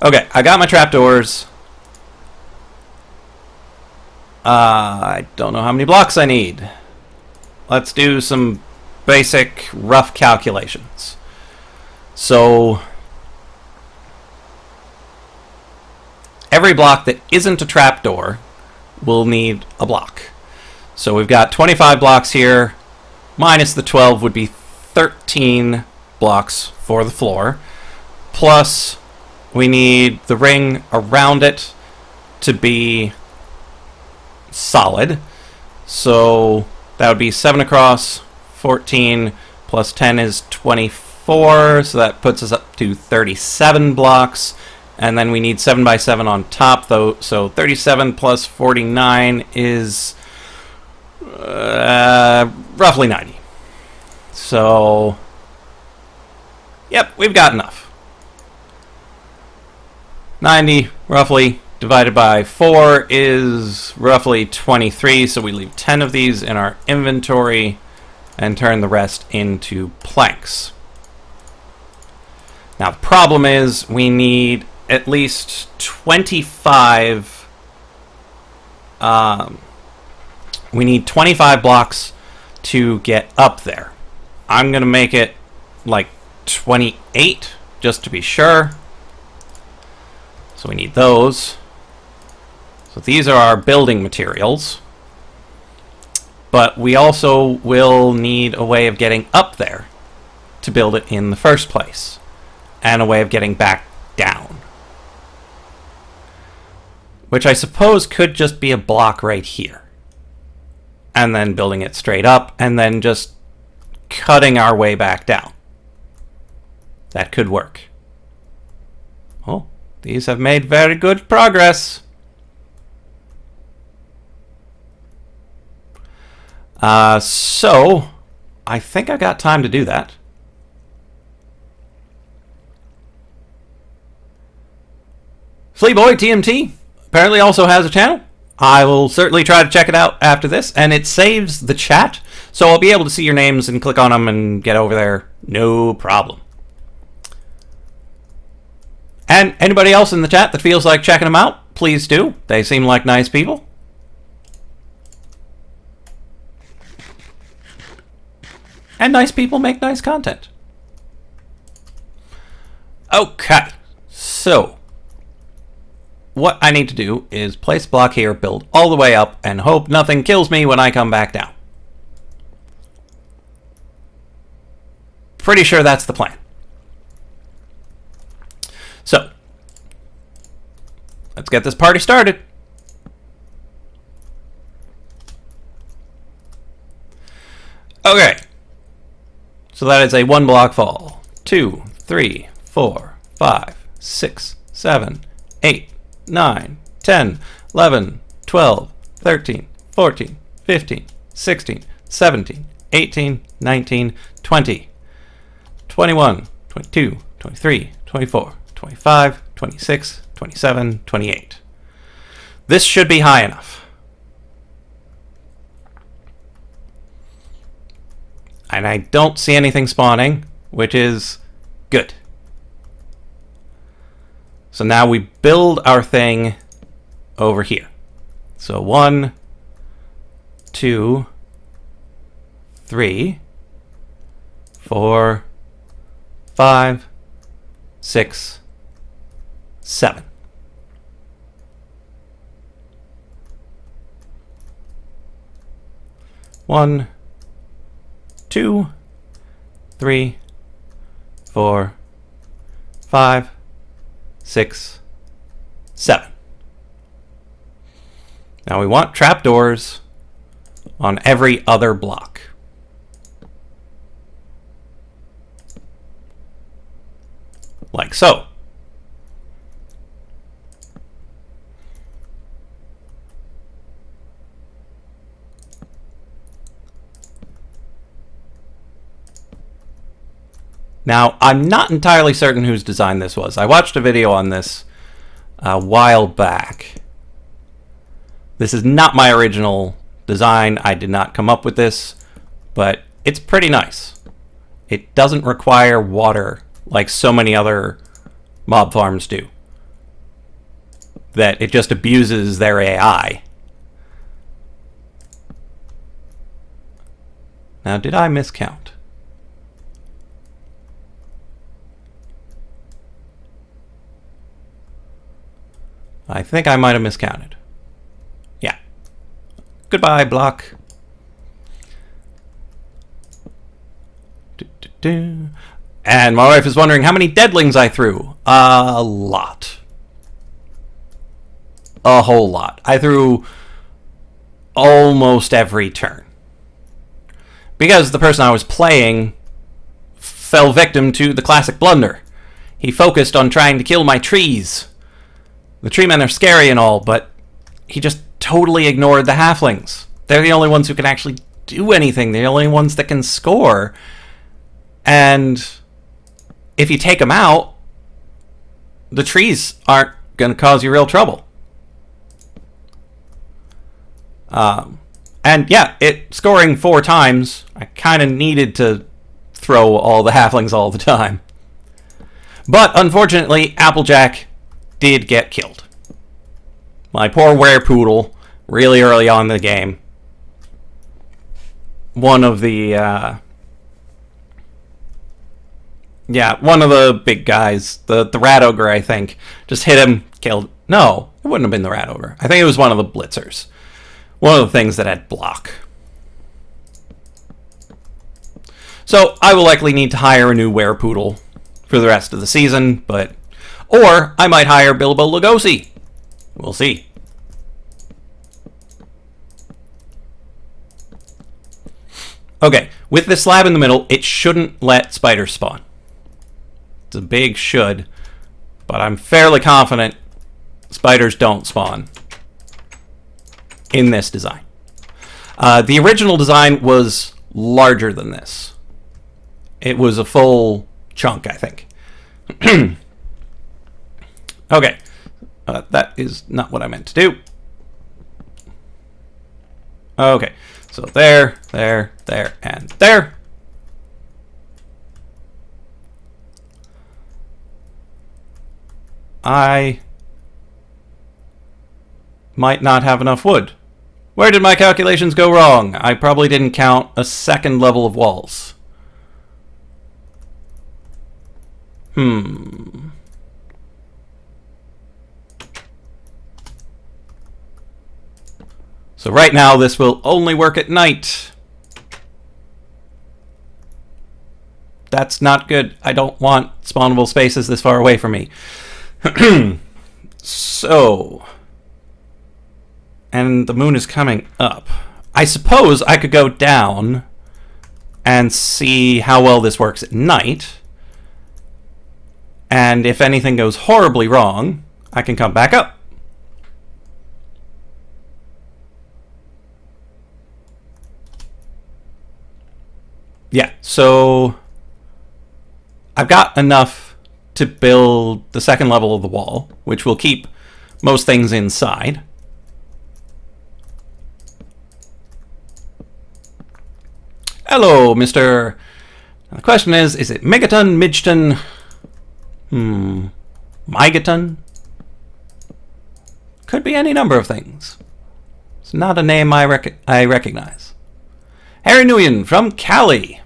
Okay, I got my trapdoors. I don't know how many blocks I need. Let's do some basic rough calculations. So, every block that isn't a trapdoor will need a block. So we've got 25 blocks here, minus the 12 would be 13 blocks for the floor. Plus, we need the ring around it to be solid. So that would be 7 across, 14 plus 10 is 24, so that puts us up to 37 blocks. And then we need 7 by 7 on top, though. So 37 plus 49 is roughly 90. So, yep, we've got enough. 90, roughly, divided by 4 is roughly 23, so we leave 10 of these in our inventory and turn the rest into planks. Now, the problem is we need at least 25... we need 25 blocks to get up there. I'm going to make it like 28, just to be sure. So we need those. So these are our building materials. But we also will need a way of getting up there to build it in the first place. And a way of getting back down. Which I suppose could just be a block right here. And then building it straight up, and then just cutting our way back down. That could work. Oh, these have made very good progress. So, I think I got time to do that. Fleaboy TMT apparently also has a channel. I will certainly try to check it out after this, and it saves the chat, so I'll be able to see your names and click on them and get over there, no problem. And anybody else in the chat that feels like checking them out, please do. They seem like nice people. And nice people make nice content. Okay, so what I need to do is place a block here, build all the way up, and hope nothing kills me when I come back down. Pretty sure that's the plan. So, let's get this party started. Okay. So that is a 1 block fall. 2, 3, 4, 5, 6, 7, 8, 9, 10, 11, 12, 13, 14, 15, 16, 17, 18, 19, 20, 21, 22, 23, 24, 25, 26, 27, 28. This should be high enough. And I don't see anything spawning, which is good. So now we build our thing over here. So 1, 2, 3, 4, 5, 6, 7. One, 2, 3, 4, 5, 6, 7. Now we want trapdoors on every other block. Like so. Now, I'm not entirely certain whose design this was. I watched a video on this a while back. This is not my original design. I did not come up with this, but it's pretty nice. It doesn't require water like so many other mob farms do. That it just abuses their AI. Now, did I miscount? I think I might have miscounted. Yeah. Goodbye, block. And my wife is wondering how many deadlings I threw. A lot. A whole lot. I threw almost every turn. Because the person I was playing fell victim to the classic blunder. He focused on trying to kill my trees. The tree men are scary and all, but he just totally ignored the halflings. They're the only ones who can actually do anything. They're the only ones that can score. And if you take them out, the trees aren't going to cause you real trouble. And yeah, scoring 4 times, I kind of needed to throw all the halflings all the time. But unfortunately, Applejack did get killed. My poor werepoodle, really early on in the game. One of the big guys, the rat ogre, I think, just hit him, killed. No, it wouldn't have been the rat ogre. I think it was one of the blitzers. One of the things that had block. So I will likely need to hire a new werepoodle for the rest of the season, or I might hire Bilbo Lugosi. We'll see. Okay, with this slab in the middle, it shouldn't let spiders spawn. It's a big should, but I'm fairly confident spiders don't spawn in this design. The original design was larger than this. It was a full chunk, I think. Okay, that is not what I meant to do. Okay, so there, and there. I might not have enough wood. Where did my calculations go wrong? I probably didn't count a second level of walls. So right now, this will only work at night. That's not good. I don't want spawnable spaces this far away from me. So... and the moon is coming up. I suppose I could go down and see how well this works at night. And if anything goes horribly wrong, I can come back up. Yeah, so I've got enough to build the second level of the wall, which will keep most things inside. Hello, Mr. The question is it Megaton, Midgeton, Megaton? Could be any number of things. It's not a name I recognize. Harry Nguyen from Cali.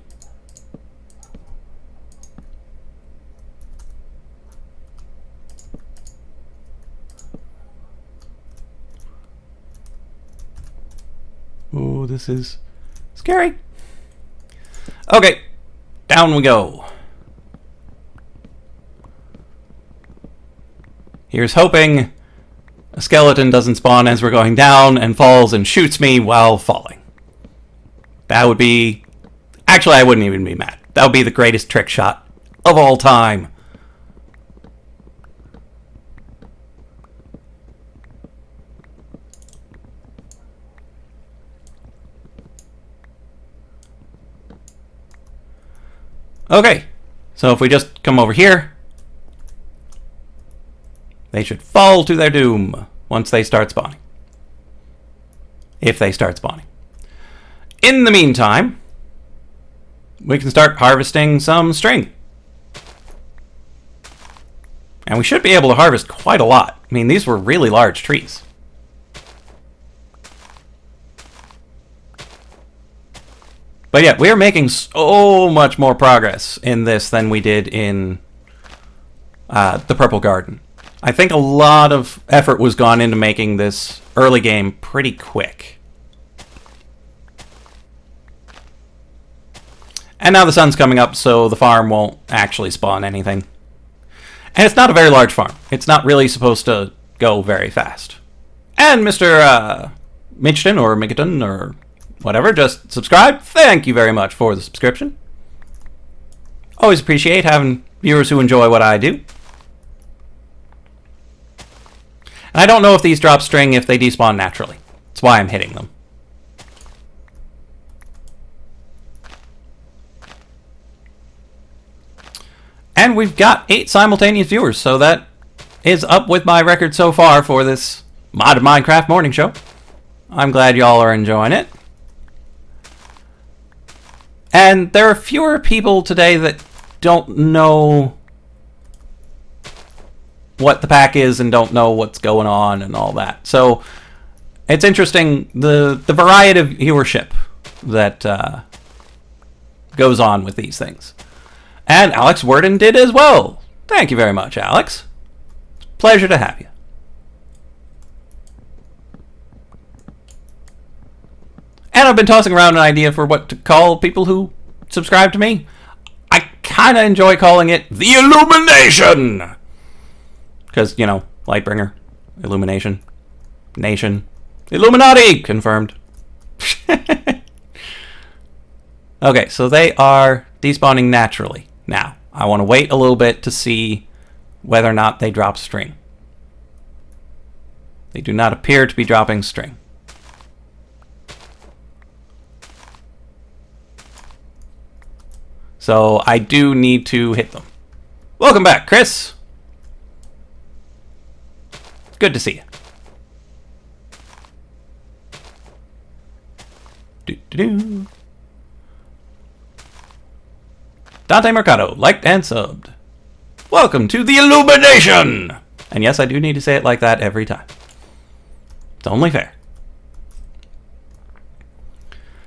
Oh, this is scary. Okay, down we go. Here's hoping a skeleton doesn't spawn as we're going down and falls and shoots me while falling. That would be... actually, I wouldn't even be mad. That would be the greatest trick shot of all time. Okay, so if we just come over here, they should fall to their doom once they start spawning. If they start spawning. In the meantime, we can start harvesting some string. And we should be able to harvest quite a lot. I mean, these were really large trees. But yeah, we're making so much more progress in this than we did in the Purple Garden. I think a lot of effort was gone into making this early game pretty quick. And now the sun's coming up, so the farm won't actually spawn anything. And it's not a very large farm. It's not really supposed to go very fast. And Mr. Mitchton or Micketon or whatever, just subscribe. Thank you very much for the subscription. Always appreciate having viewers who enjoy what I do. And I don't know if these drop string if they despawn naturally. That's why I'm hitting them. And we've got 8 simultaneous viewers, so that is up with my record so far for this Mod Minecraft morning show. I'm glad y'all are enjoying it. And there are fewer people today that don't know what the pack is and don't know what's going on and all that. So it's interesting the variety of viewership that goes on with these things. And Alex Worden did as well. Thank you very much, Alex. It's a pleasure to have you. And I've been tossing around an idea for what to call people who subscribe to me. I kind of enjoy calling it the Illumination. Because, you know, Lightbringer, Illumination, Nation, Illuminati, confirmed. Okay, so they are despawning naturally. Now, I want to wait a little bit to see whether or not they drop string. They do not appear to be dropping string. So I do need to hit them. Welcome back, Chris. Good to see you. Do-do-do. Dante Mercado, liked and subbed. Welcome to the Illumination! And yes, I do need to say it like that every time. It's only fair.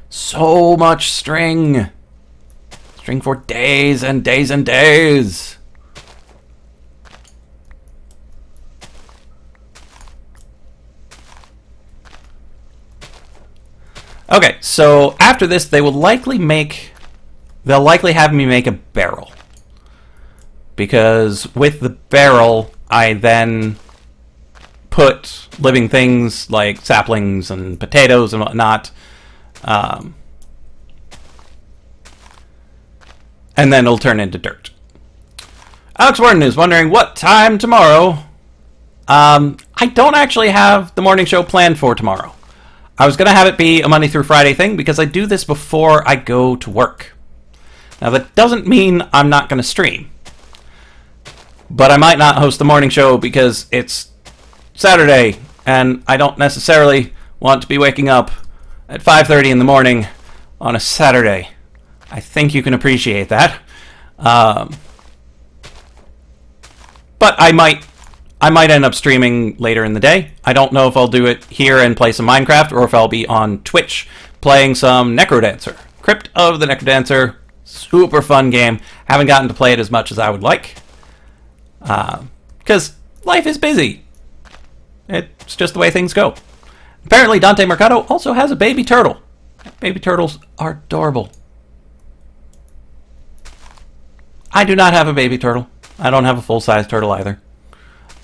So much string. String for days and days and days. Okay, so after this, they'll likely have me make a barrel. Because with the barrel, I then put living things like saplings and potatoes and whatnot. And then it'll turn into dirt. Alex Warden is wondering what time tomorrow. I don't actually have the morning show planned for tomorrow. I was going to have it be a Monday through Friday thing because I do this before I go to work. Now, that doesn't mean I'm not going to stream. But I might not host the morning show because it's Saturday, and I don't necessarily want to be waking up at 5:30 in the morning on a Saturday. I think you can appreciate that. But I might end up streaming later in the day. I don't know if I'll do it here and play some Minecraft, or if I'll be on Twitch playing some Necrodancer. Crypt of the Necrodancer. Super fun game. Haven't gotten to play it as much as I would like. Because life is busy. It's just the way things go. Apparently Dante Mercado also has a baby turtle. Baby turtles are adorable. I do not have a baby turtle. I don't have a full-size turtle either.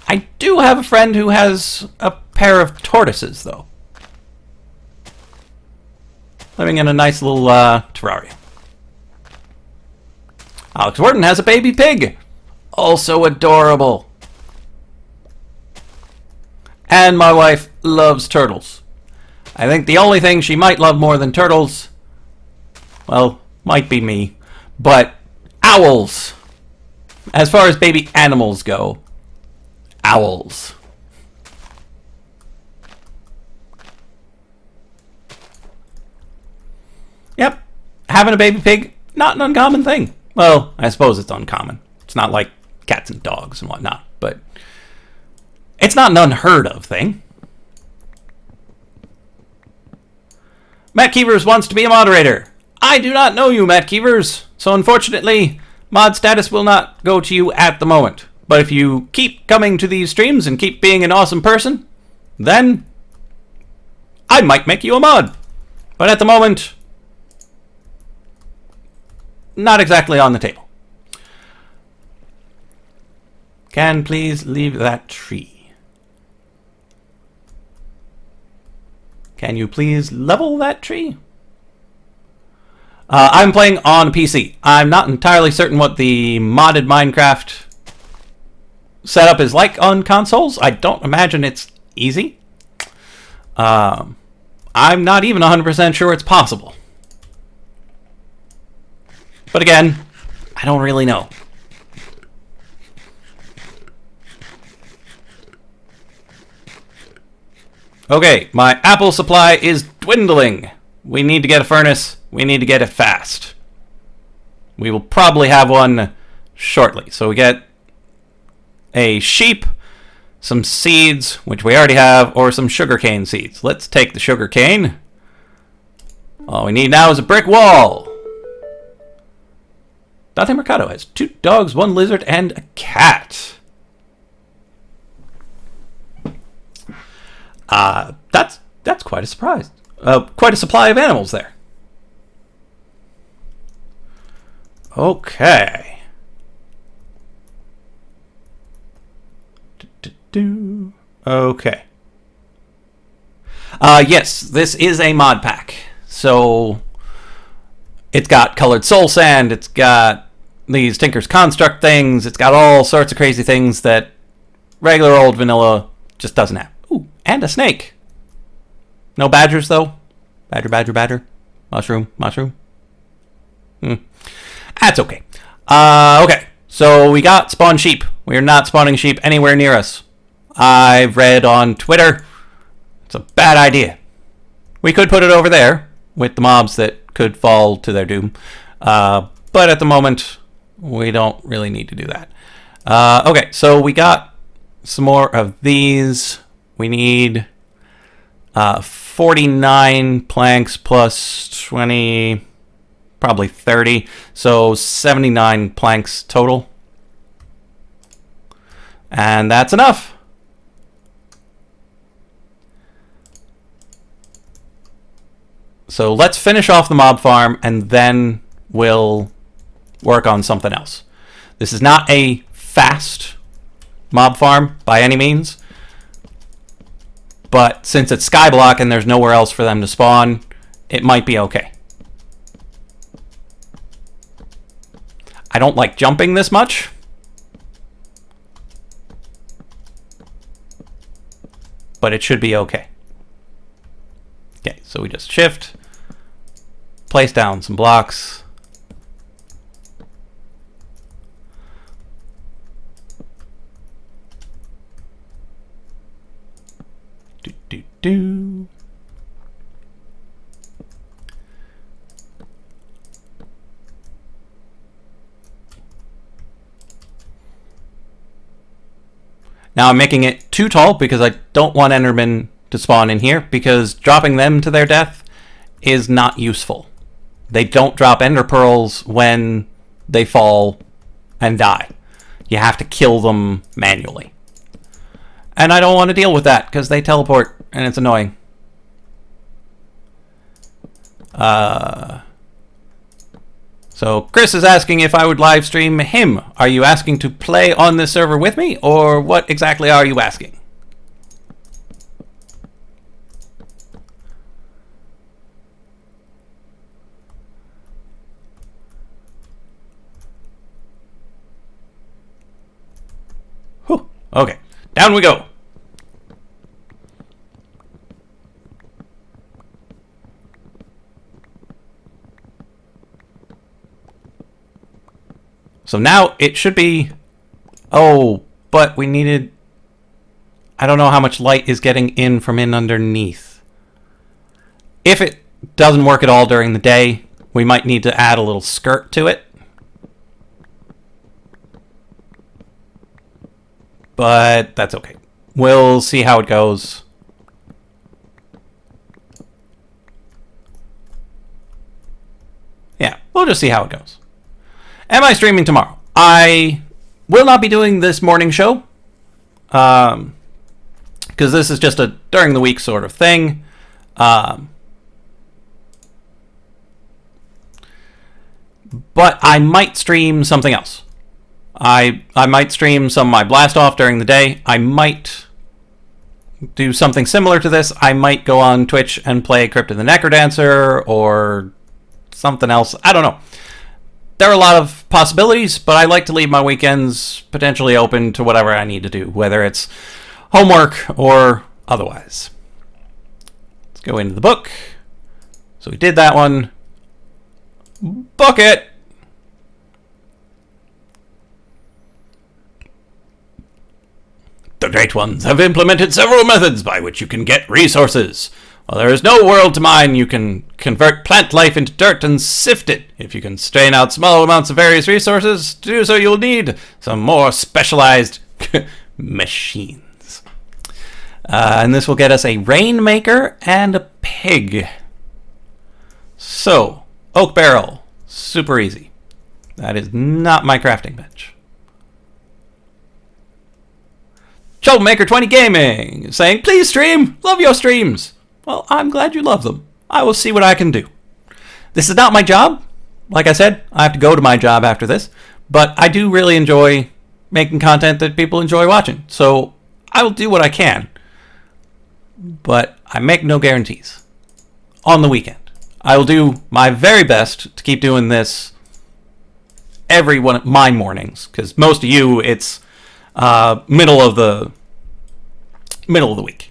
I do have a friend who has a pair of tortoises, though. Living in a nice little terrarium. Alex Warden has a baby pig. Also adorable. And my wife loves turtles. I think the only thing she might love more than turtles, well, might be me, but owls. As far as baby animals go, owls. Yep, having a baby pig, not an uncommon thing. Well, I suppose it's uncommon. It's not like cats and dogs and whatnot, but it's not an unheard of thing. Matt Keevers wants to be a moderator. I do not know you, Matt Keevers, so unfortunately, mod status will not go to you at the moment. But if you keep coming to these streams and keep being an awesome person, then I might make you a mod. But at the moment, not exactly on the table. Can please leave that tree? Can you please level that tree? I'm playing on PC. I'm not entirely certain what the modded Minecraft setup is like on consoles. I don't imagine it's easy. I'm not even 100% sure it's possible. But again, I don't really know. Okay, my apple supply is dwindling. We need to get a furnace. We need to get it fast. We will probably have one shortly. So we get a sheep, some seeds, which we already have, or some sugarcane seeds. Let's take the sugarcane. All we need now is a brick wall. Dante Mercado has 2 dogs, 1 lizard, and a cat. That's quite a surprise. Quite a supply of animals there. Okay. Okay. Yes, this is a mod pack. So it's got colored soul sand, it's got these Tinker's Construct things, it's got all sorts of crazy things that regular old vanilla just doesn't have. Ooh, and a snake. No badgers, though. Badger. Mushroom. That's okay. Okay, so we got spawn sheep. We are not spawning sheep anywhere near us. I've read on Twitter it's a bad idea. We could put it over there with the mobs that could fall to their doom. But at the moment, we don't really need to do that. Okay, so we got some more of these. We need 49 planks plus 20, probably 30. So 79 planks total. And that's enough. So let's finish off the mob farm and then we'll work on something else. This is not a fast mob farm by any means. But since it's skyblock and there's nowhere else for them to spawn, it might be okay. I don't like jumping this much. But it should be okay. Okay, so we just shift, place down some blocks. Do. Now I'm making it too tall because I don't want Endermen to spawn in here because dropping them to their death is not useful. They don't drop Ender Pearls when they fall and die. You have to kill them manually. And I don't want to deal with that because they teleport and it's annoying. So Chris is asking if I would live stream him. Are you asking to play on this server with me, or what exactly are you asking? Whew. Okay, down we go. So now it should be... Oh, but we needed... I don't know how much light is getting in from in underneath. If it doesn't work at all during the day, we might need to add a little skirt to it. But that's okay. We'll see how it goes. Yeah, we'll just see how it goes. Am I streaming tomorrow? I will not be doing this morning show. Because this is just a during the week sort of thing. But I might stream something else. I might stream some of my blast off during the day. I might do something similar to this. I might go on Twitch and play Crypt of the Necrodancer or something else. I don't know. There are a lot of possibilities, but I like to leave my weekends potentially open to whatever I need to do, whether it's homework or otherwise. Let's go into the book. So we did that one. Book it! The Great Ones have implemented several methods by which you can get resources. While there is no world to mine, you can convert plant life into dirt and sift it. If you can strain out small amounts of various resources, to do so you'll need some more specialized machines. And this will get us a rainmaker and a pig. So, oak barrel, super easy. That is not my crafting bench. Troublemaker20 Gaming is saying, please stream, love your streams. Well, I'm glad you love them. I will see what I can do. This is not my job. Like I said, I have to go to my job after this. But I do really enjoy making content that people enjoy watching. So I will do what I can. But I make no guarantees. On the weekend. I will do my very best to keep doing this every one of my mornings. Because most of you, it's middle of the week.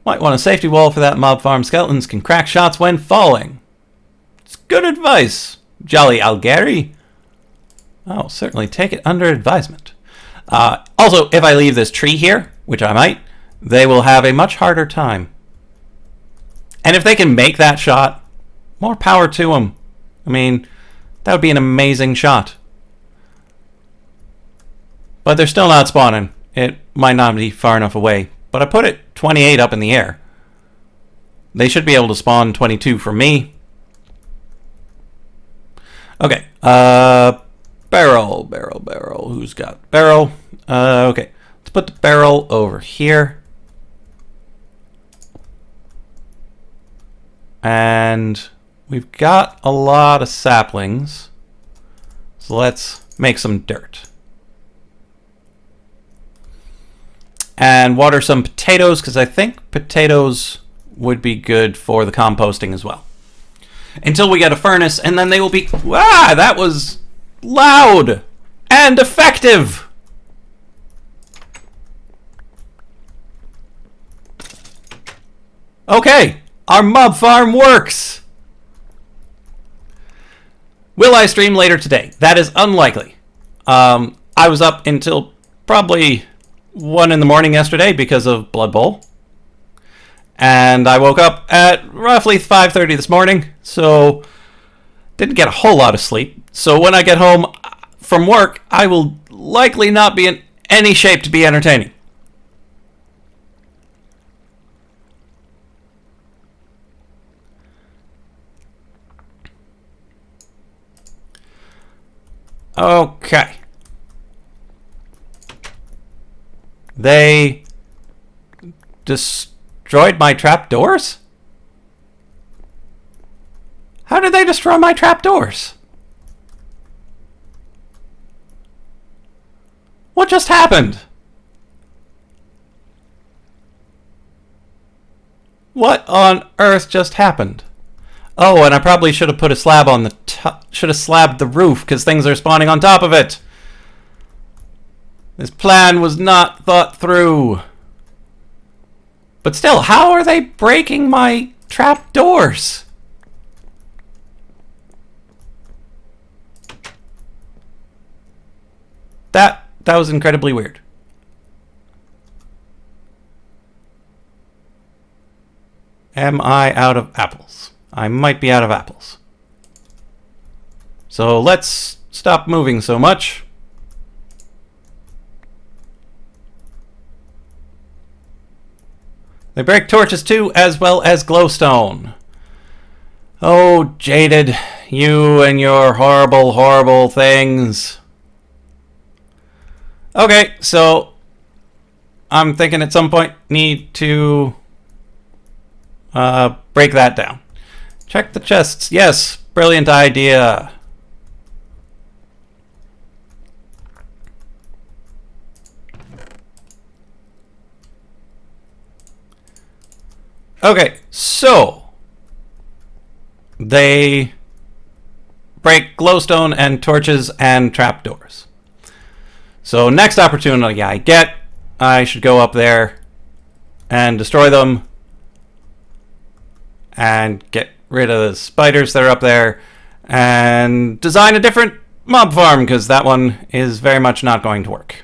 Might want a safety wall for that mob farm. Skeletons can crack shots when falling. It's good advice, Jolly Algari. I'll certainly take it under advisement. Also, if I leave this tree here, which I might, they will have a much harder time. And if they can make that shot, more power to them. I mean, that would be an amazing shot. But they're still not spawning. It might not be far enough away. But I put it 28 up in the air. They should be able to spawn 22 for me. Okay. Barrel. Who's got barrel? Okay. Let's put the barrel over here. And we've got a lot of saplings. So let's make some dirt. And water some potatoes, because I think potatoes would be good for the composting as well. Until we get a furnace, and then they will be... Ah, that was loud and effective! Okay, our mob farm works! Will I stream later today? That is unlikely. I was up until probably 1 in the morning yesterday because of Blood Bowl. And I woke up at roughly 5:30 this morning, so didn't get a whole lot of sleep. So when I get home from work, I will likely not be in any shape to be entertaining. Okay. They destroyed my trapdoors? How did they destroy my trapdoors? What just happened? What on earth just happened? Oh, and I probably should have put a slab on the top. Should have slabbed the roof because things are spawning on top of it. This plan was not thought through. But still, how are they breaking my trapdoors? That was incredibly weird. Am I out of apples? I might be out of apples. So let's stop moving so much. They break torches too, as well as glowstone. Oh, Jaded, you and your horrible, horrible things. Okay, so I'm thinking at some point need to break that down. Check the chests. Yes, brilliant idea. Okay, so they break glowstone and torches and trapdoors. So next opportunity I get, I should go up there and destroy them and get rid of the spiders that are up there and design a different mob farm, because that one is very much not going to work.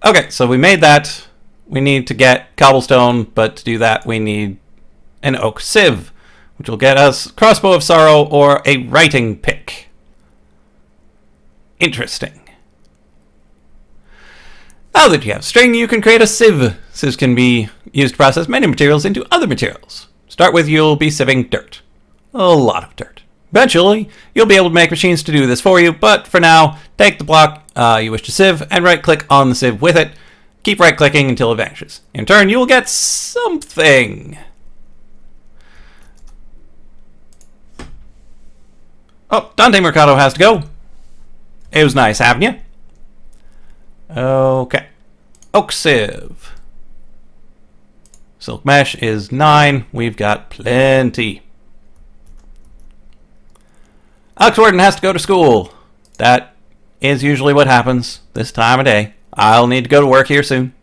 Okay, so we made that. We need to get cobblestone, but to do that we need an oak sieve, which will get us crossbow of sorrow or a writing pick. Interesting. Now that you have string, you can create a sieve. Sieves can be used to process many materials into other materials. To start with, you'll be sieving dirt. A lot of dirt. Eventually, you'll be able to make machines to do this for you, but for now, take the block you wish to sieve and right-click on the sieve with it. Keep right-clicking until it vanishes. In turn, you will get something. Oh, Dante Mercado has to go. It was nice having you. Okay. Oak sieve. Silk mesh is 9. We've got plenty. Alex Warden has to go to school. That is usually what happens this time of day. I'll need to go to work here soon.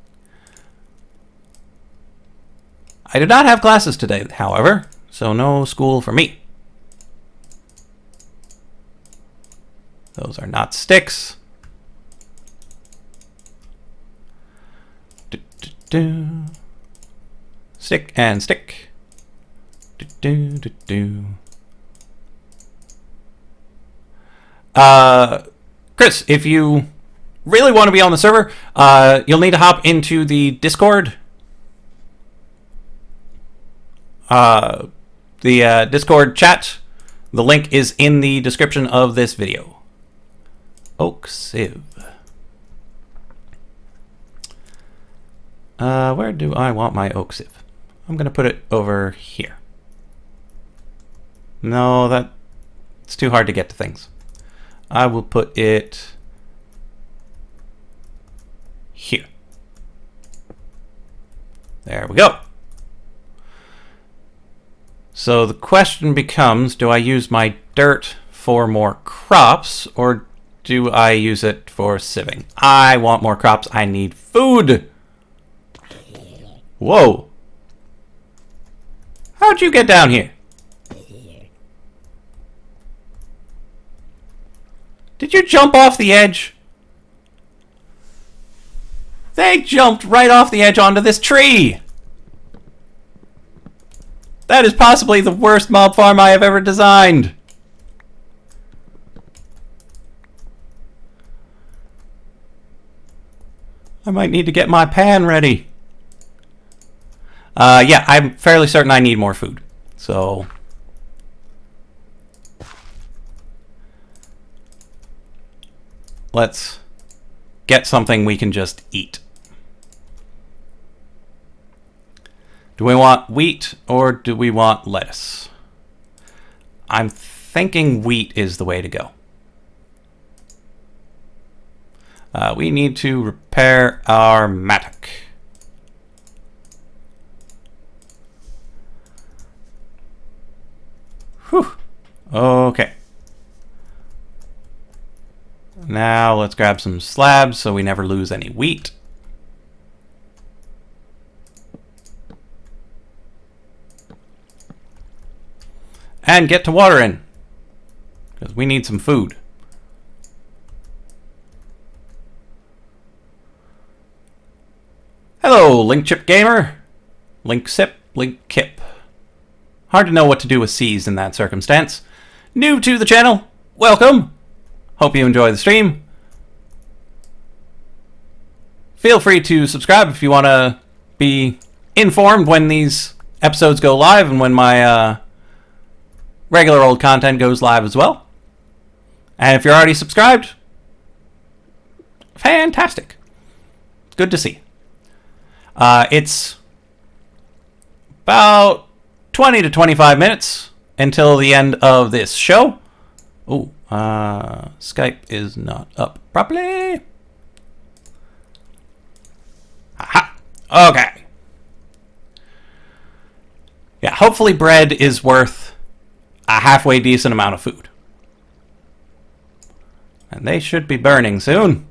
I do not have classes today, however, so no school for me. Those are not sticks. Stick and stick. Chris, if you really want to be on the server, you'll need to hop into the Discord. The Discord chat. The link is in the description of this video. Oak sieve. Where do I want my oak sieve? I'm going to put it over here. No, it's too hard to get to things. I will put it here. There we go. So the question becomes, do I use my dirt for more crops, or do I use it for sieving? I want more crops. I need food. Whoa. How'd you get down here? Did you jump off the edge? They jumped right off the edge onto this tree. That is possibly the worst mob farm I have ever designed. I might need to get my pan ready. Yeah, I'm fairly certain I need more food. So let's get something we can just eat. Do we want wheat or do we want lettuce? I'm thinking wheat is the way to go. We need to repair our mattock. Whew. Okay. Now let's grab some slabs so we never lose any wheat. And get to watering, because we need some food. Hello, Linkchip Gamer. Linksip, Linkkip. Hard to know what to do with C's in that circumstance. New to the channel, welcome. Hope you enjoy the stream. Feel free to subscribe if you want to be informed when these episodes go live and when my regular old content goes live as well. And if you're already subscribed, fantastic. Good to see. It's about 20 to 25 minutes until the end of this show. Oh, Skype is not up properly. Aha. Okay. hopefully bread is worth a halfway decent amount of food. And they should be burning soon.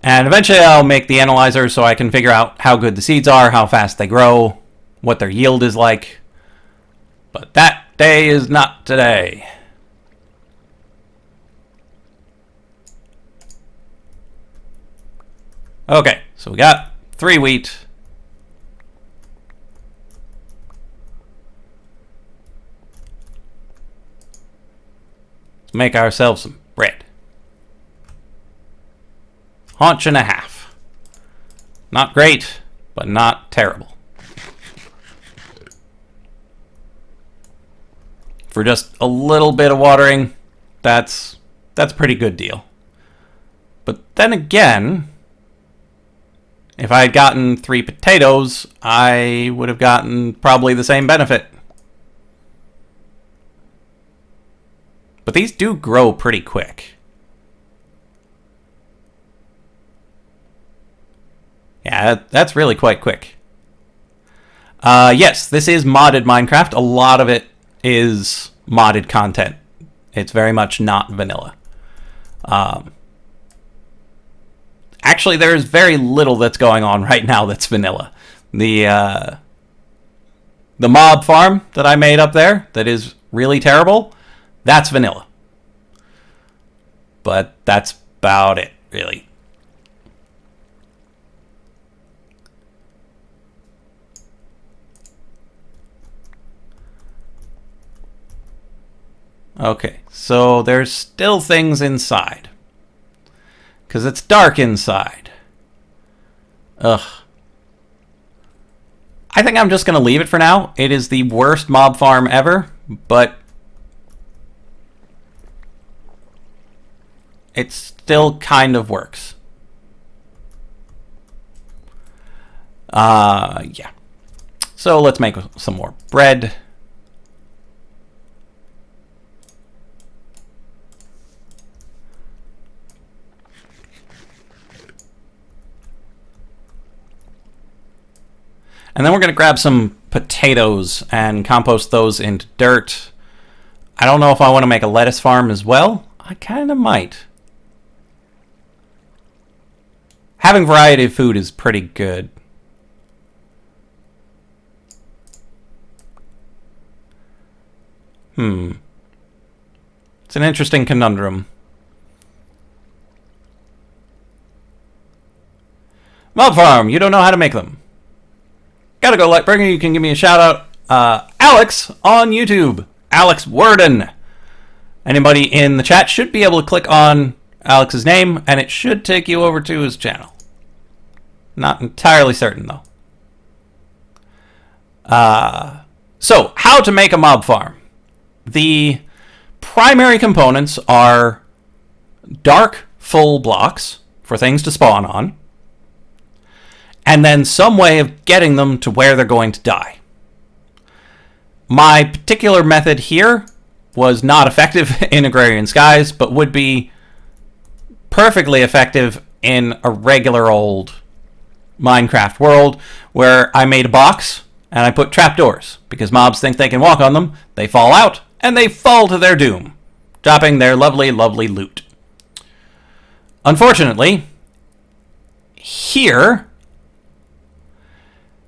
And eventually I'll make the analyzer so I can figure out how good the seeds are, how fast they grow, what their yield is like. But that day is not today. Okay, so we got 3 wheat. Let's make ourselves some bread. Haunch and a half. Not great, but not terrible. For just a little bit of watering, that's a pretty good deal. But then again, if I had gotten 3 potatoes, I would have gotten probably the same benefit. But these do grow pretty quick. Yeah, that's really quite quick. Yes, this is modded Minecraft. A lot of it is modded content. It's very much not vanilla. Actually, there's very little that's going on right now that's vanilla. The mob farm that I made up there that is really terrible, that's vanilla. But that's about it, really. Okay, so there's still things inside. Because it's dark inside. Ugh. I think I'm just going to leave it for now. It is the worst mob farm ever, but it still kind of works. Yeah. So let's make some more bread. And then we're going to grab some potatoes and compost those into dirt. I don't know if I want to make a lettuce farm as well. I kind of might. Having variety of food is pretty good. It's an interesting conundrum. Mob farm, you don't know how to make them. Gotta go, Lightbringer. You can give me a shout out. Alex on YouTube. Alex Worden. Anybody in the chat should be able to click on Alex's name, and it should take you over to his channel. Not entirely certain, though. So, how to make a mob farm. The primary components are dark, full blocks for things to spawn on, and then some way of getting them to where they're going to die. My particular method here was not effective in Agrarian Skies, but would be perfectly effective in a regular old Minecraft world, where I made a box and I put trapdoors, because mobs think they can walk on them, they fall out, and they fall to their doom, dropping their lovely, lovely loot. Unfortunately, here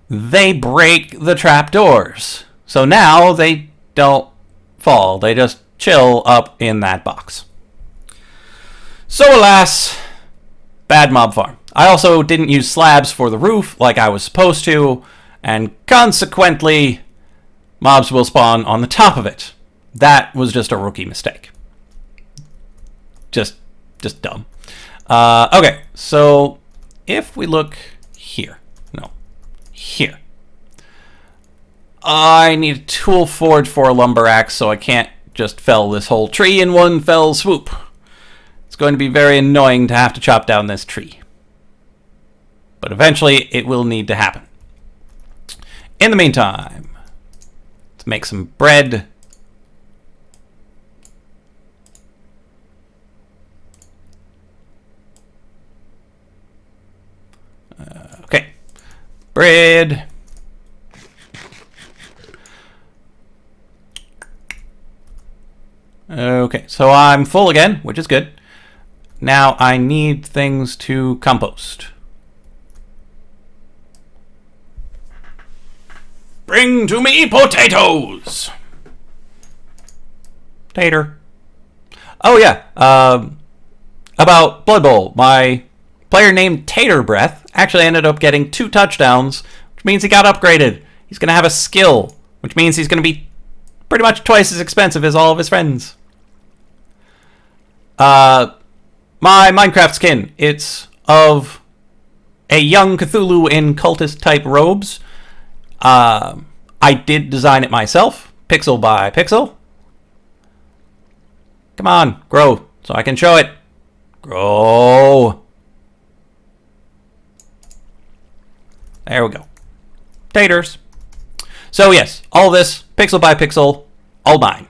they break the trapdoors. So now they don't fall. They just chill up in that box. So alas, bad mob farm. I also didn't use slabs for the roof like I was supposed to, and consequently, mobs will spawn on the top of it. That was just a rookie mistake. Just dumb. Okay, so if we look here. Here. I need a tool forge for a lumber axe, so I can't just fell this whole tree in one fell swoop. It's going to be very annoying to have to chop down this tree. But eventually, it will need to happen. In the meantime, let's make some bread. grid. Okay, so I'm full again, which is good. Now I need things to compost. Bring to me potatoes! Tater. Oh yeah, about Blood Bowl. My player named Tater Breath actually ended up getting 2 touchdowns, which means he got upgraded. He's going to have a skill, which means he's going to be pretty much twice as expensive as all of his friends. My Minecraft skin, it's of a young Cthulhu in cultist type robes. I did design it myself, pixel by pixel. Come on, grow, so I can show it. Grow. There we go. Taters. So yes, all this, pixel by pixel, all mine.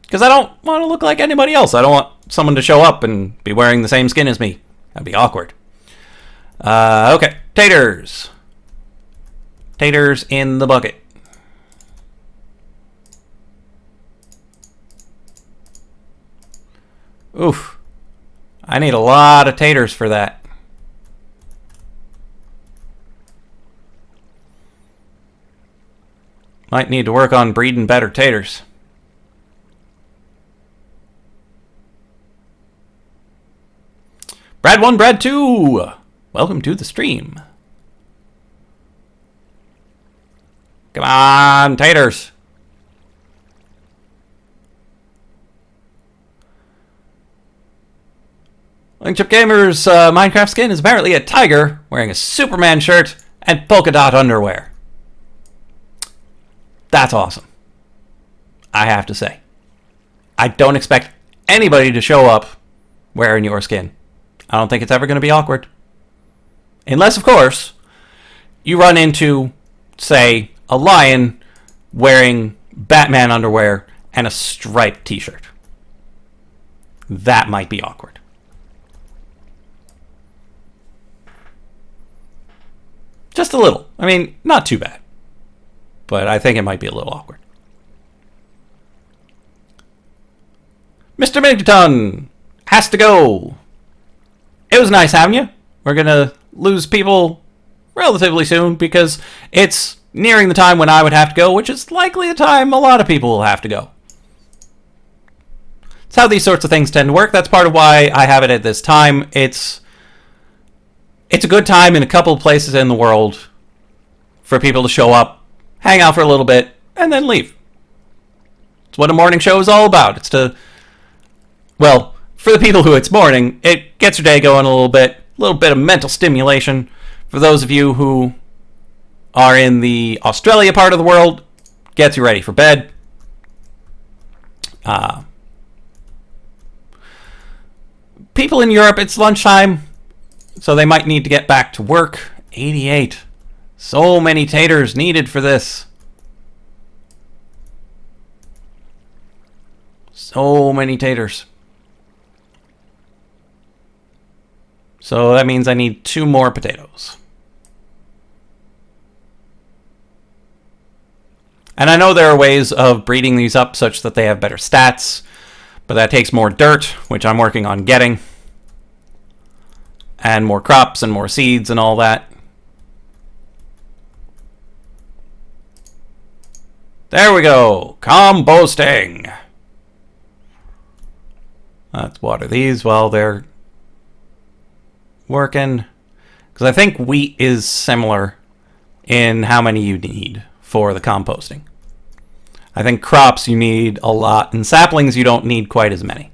Because I don't want to look like anybody else. I don't want someone to show up and be wearing the same skin as me. That'd be awkward. Okay, taters. Taters in the bucket. Oof. I need a lot of taters for that. Might need to work on breeding better taters. Brad 1, Brad 2! Welcome to the stream. Come on, taters. Wingchip Gamer's Minecraft skin is apparently a tiger wearing a Superman shirt and polka dot underwear. That's awesome. I have to say. I don't expect anybody to show up wearing your skin. I don't think it's ever going to be awkward. Unless, of course, you run into, say, a lion wearing Batman underwear and a striped t-shirt. That might be awkward. Just a little. I mean, not too bad. But I think it might be a little awkward. Mr. Migton has to go. It was nice having you. We're going to lose people relatively soon because it's nearing the time when I would have to go, which is likely the time a lot of people will have to go. It's how these sorts of things tend to work. That's part of why I have it at this time. It's a good time in a couple of places in the world for people to show up, hang out for a little bit, and then leave. It's what a morning show is all about. It's to, well, for the people who it's morning, it gets your day going a little bit of mental stimulation. For those of you who are in the Australia part of the world, gets you ready for bed. People in Europe, it's lunchtime, so they might need to get back to work. 88. So many taters needed for this. So many taters. So that means I need 2 more potatoes. And I know there are ways of breeding these up such that they have better stats, but that takes more dirt, which I'm working on getting, and more crops and more seeds and all that. There we go. Composting. Let's water these while they're working. Because I think wheat is similar in how many you need for the composting. I think crops you need a lot, and saplings you don't need quite as many.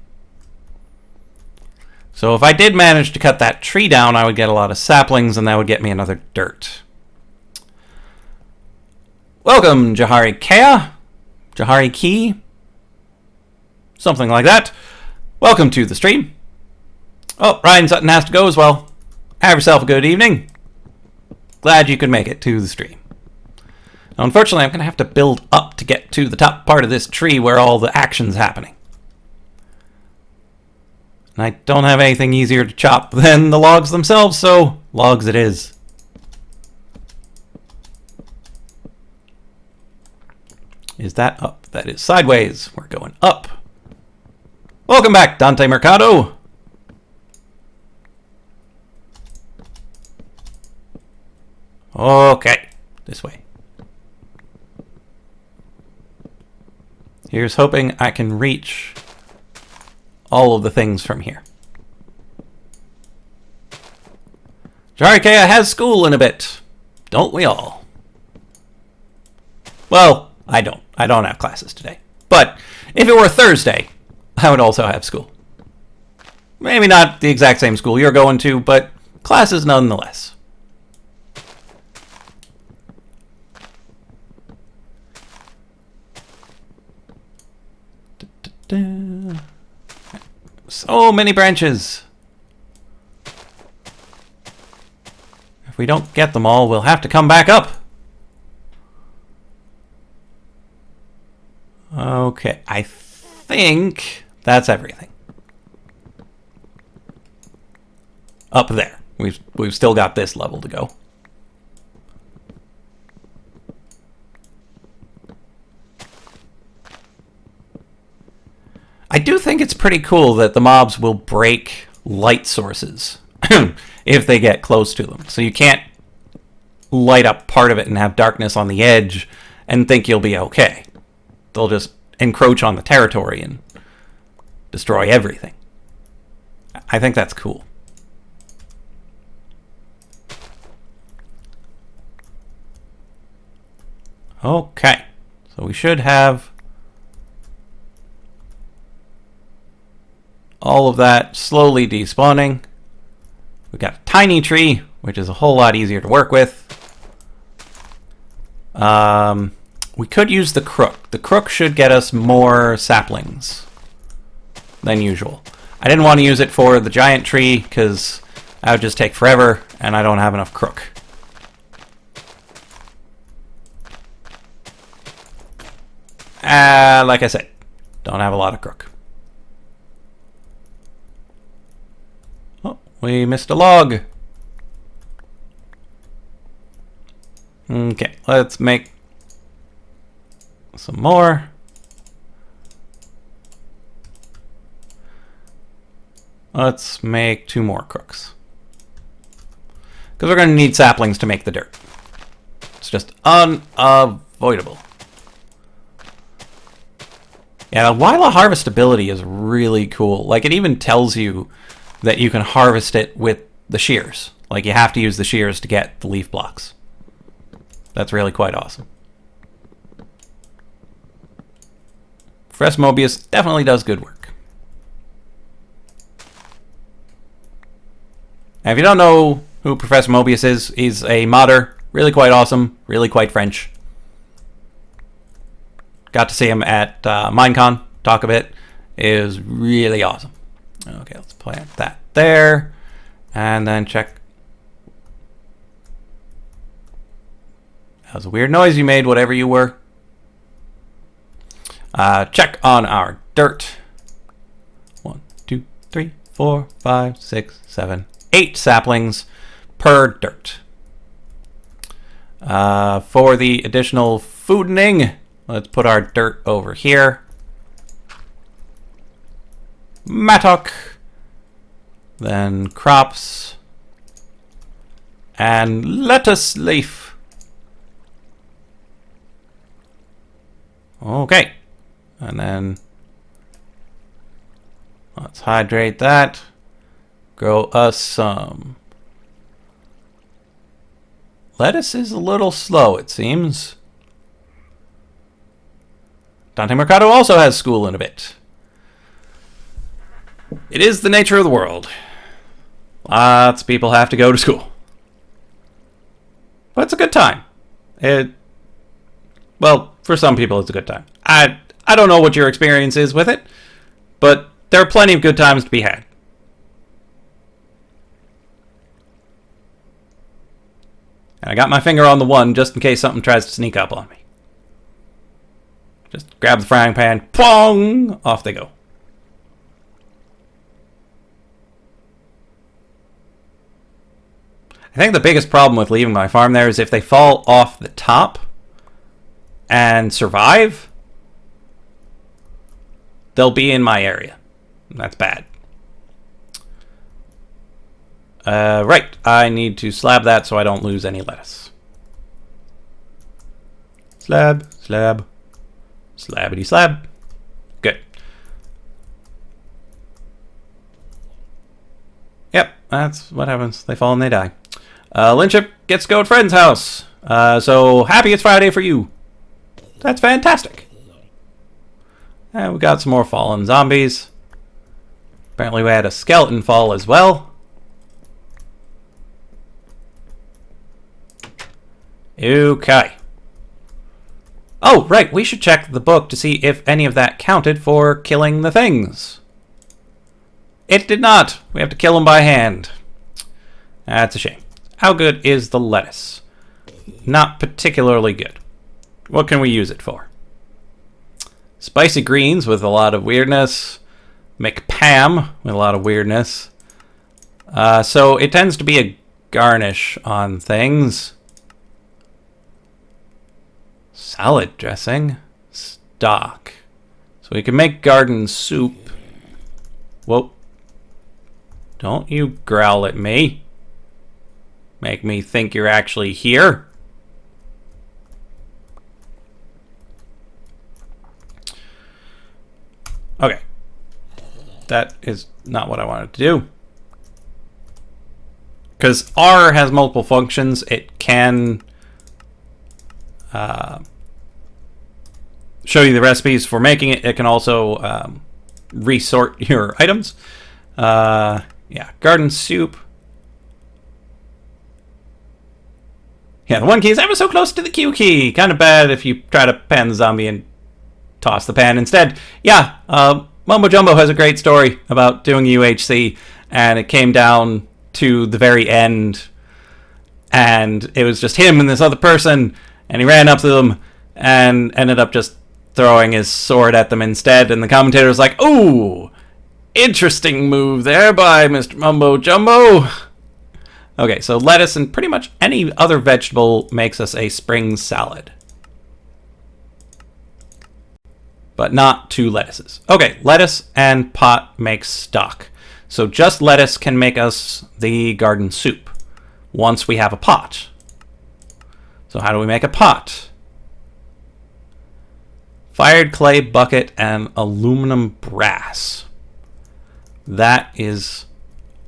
So if I did manage to cut that tree down, I would get a lot of saplings, and that would get me another dirt. Welcome, Jahari Kea. Jahari Key. Something like that. Welcome to the stream. Oh, Ryan Sutton has to go as well. Have yourself a good evening. Glad you could make it to the stream. Now, unfortunately, I'm going to have to build up to get to the top part of this tree where all the action's happening. And I don't have anything easier to chop than the logs themselves, so logs it is. Is that up? That is sideways. We're going up. Welcome back, Dante Mercado. Okay, this way. Here's hoping I can reach all of the things from here. Jarikea has school in a bit. Don't we all? Well, I don't. I don't have classes today. But if it were Thursday, I would also have school. Maybe not the exact same school you're going to, but classes nonetheless. So many branches. If we don't get them all, we'll have to come back up. Okay, I think that's everything. Up there. We've still got this level to go. I do think it's pretty cool that the mobs will break light sources if they get close to them. So you can't light up part of it and have darkness on the edge and think you'll be okay. They'll just encroach on the territory and destroy everything. I think that's cool. Okay, so we should have all of that slowly despawning. We've got a tiny tree, which is a whole lot easier to work with. We could use the crook. The crook should get us more saplings than usual. I didn't want to use it for the giant tree because that would just take forever and I don't have enough crook. Like I said, don't have a lot of crook. Oh, we missed a log. Okay, let's make some more. Let's make 2 more crooks. Because we're going to need saplings to make the dirt. It's just unavoidable. Yeah, the Wyla harvestability is really cool. Like, it even tells you that you can harvest it with the shears. Like, you have to use the shears to get the leaf blocks. That's really quite awesome. Professor Mobius definitely does good work. And if you don't know who Professor Mobius is, he's a modder. Really quite awesome. Really quite French. Got to see him at Minecon. Talk a bit. It was really awesome. Okay, let's plant that there. And then check. That was a weird noise you made, whatever you were. Check on our dirt. 1, 2, 3, 4, 5, 6, 7, 8 saplings per dirt. For the additional foodening, let's put our dirt over here. Mattock. Then crops. And lettuce leaf. Okay. And then let's hydrate that. Grow us some. Lettuce is a little slow, it seems. Dante Mercado also has school in a bit. It is the nature of the world. Lots of people have to go to school. But it's a good time. Well, for some people it's a good time. I don't know what your experience is with it, but there are plenty of good times to be had. And I got my finger on the 1 just in case something tries to sneak up on me. Just grab the frying pan, pong, off they go. I think the biggest problem with leaving my farm there is if they fall off the top and survive, they'll be in my area. That's bad. Right, I need to slab that so I don't lose any lettuce. Slab, slab, slabbity slab. Good. Yep, that's what happens. They fall and they die. Lynchip gets to go at friend's house. So happy it's Friday for you. That's fantastic. And we got some more fallen zombies. Apparently we had a skeleton fall as well. Okay. Oh, right, we should check the book to see if any of that counted for killing the things. It did not. We have to kill them by hand. That's a shame. How good is the lettuce? Not particularly good. What can we use it for? Spicy greens with a lot of weirdness. McPam with a lot of weirdness. So it tends to be a garnish on things. Salad dressing. Stock. So we can make garden soup. Whoa. Don't you growl at me. Make me think you're actually here. Okay. That is not what I wanted to do. Because R has multiple functions. It can show you the recipes for making it. It can also resort your items. Yeah, garden soup. Yeah, the 1 key is ever so close to the Q key. Kind of bad if you try to pan the zombie and toss the pan instead. Yeah, Mumbo Jumbo has a great story about doing UHC, and it came down to the very end, and it was just him and this other person, and he ran up to them and ended up just throwing his sword at them instead, and the commentator was like, "Ooh, interesting move there by Mr. Mumbo Jumbo." Okay, so lettuce and pretty much any other vegetable makes us a spring salad. But not 2 lettuces. Okay, lettuce and pot makes stock. So just lettuce can make us the garden soup once we have a pot. So how do we make a pot? Fired clay bucket and aluminum brass. That is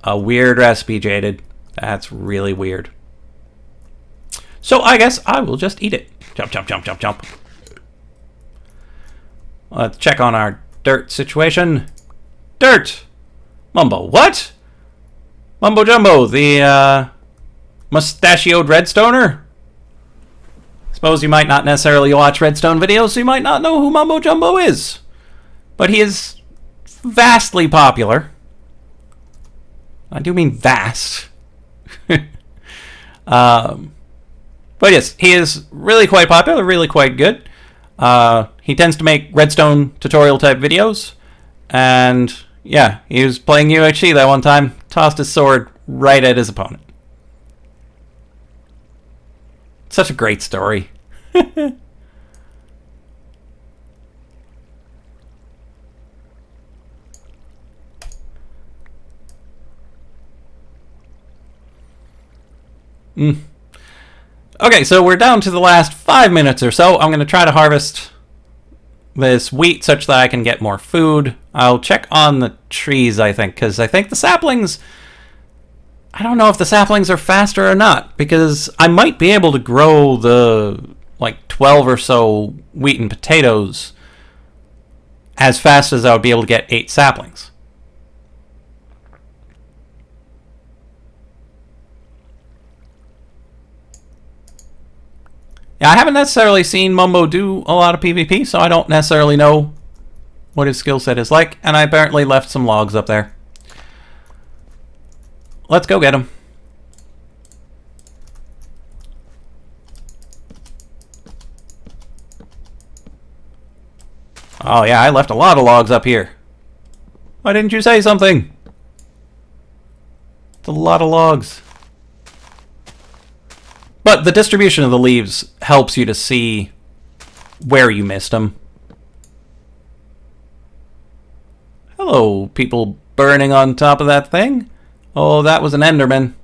a weird recipe, Jaded. That's really weird. So I guess I will just eat it. Jump, jump, jump, jump, jump. Let's check on our dirt situation. Dirt! Mumbo, what? Mumbo Jumbo, the mustachioed redstoner? Suppose you might not necessarily watch redstone videos, so you might not know who Mumbo Jumbo is. But he is vastly popular. I do mean vast. But yes, he is really quite popular, really quite good. He tends to make redstone tutorial type videos. And yeah, he was playing UHC that one time, tossed his sword right at his opponent. Such a great story. Okay, so we're down to the last 5 minutes or so. I'm going to try to harvest this wheat such that I can get more food. I'll check on the trees, I think, because I think the saplings... I don't know if the saplings are faster or not, because I might be able to grow the, 12 or so wheat and potatoes as fast as I would be able to get 8 saplings. Yeah, I haven't necessarily seen Mumbo do a lot of PvP, so I don't necessarily know what his skill set is like, and I apparently left some logs up there. Let's go get him. Oh yeah, I left a lot of logs up here. Why didn't you say something? It's a lot of logs. But the distribution of the leaves helps you to see where you missed them. Hello, people burning on top of that thing. Oh, that was an Enderman.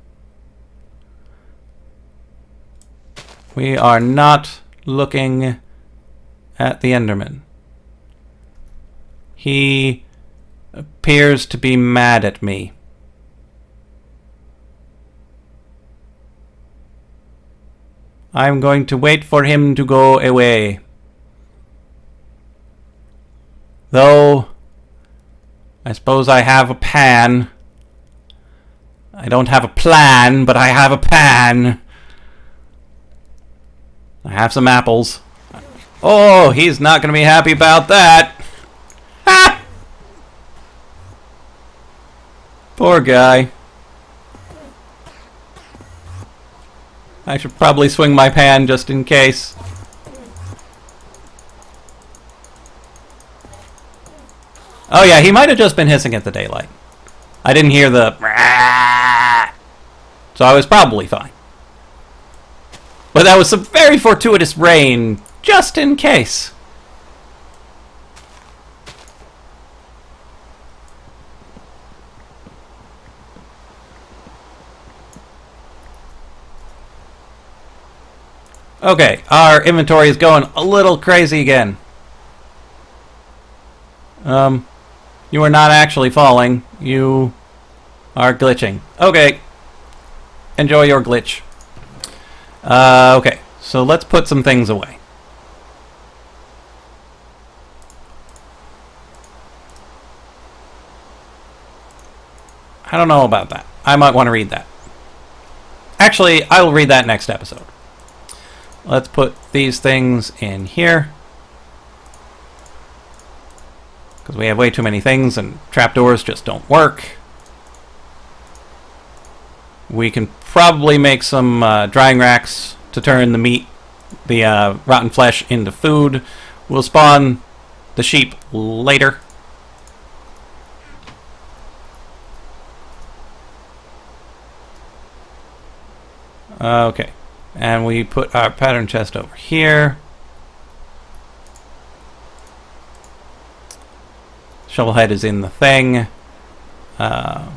We are not looking at the Enderman. He appears to be mad at me. I'm going to wait for him to go away. Though, I suppose I have a pan. I don't have a plan, but I have a pan. I have some apples. Oh, he's not going to be happy about that. Ha! Poor guy. I should probably swing my pan just in case. Oh yeah, he might have just been hissing at the daylight. I didn't hear the... So I was probably fine. But that was some very fortuitous rain, just in case. Okay, our inventory is going a little crazy again. You are not actually falling. You are glitching. Okay. Enjoy your glitch. Okay, so let's put some things away. I don't know about that. I might want to read that. Actually, I will read that next episode. Let's put these things in here. Because we have way too many things and trapdoors just don't work. We can probably make some drying racks to turn the meat, the rotten flesh, into food. We'll spawn the sheep later. Okay. And we put our pattern chest over here. Shovelhead is in the thing. Yeah,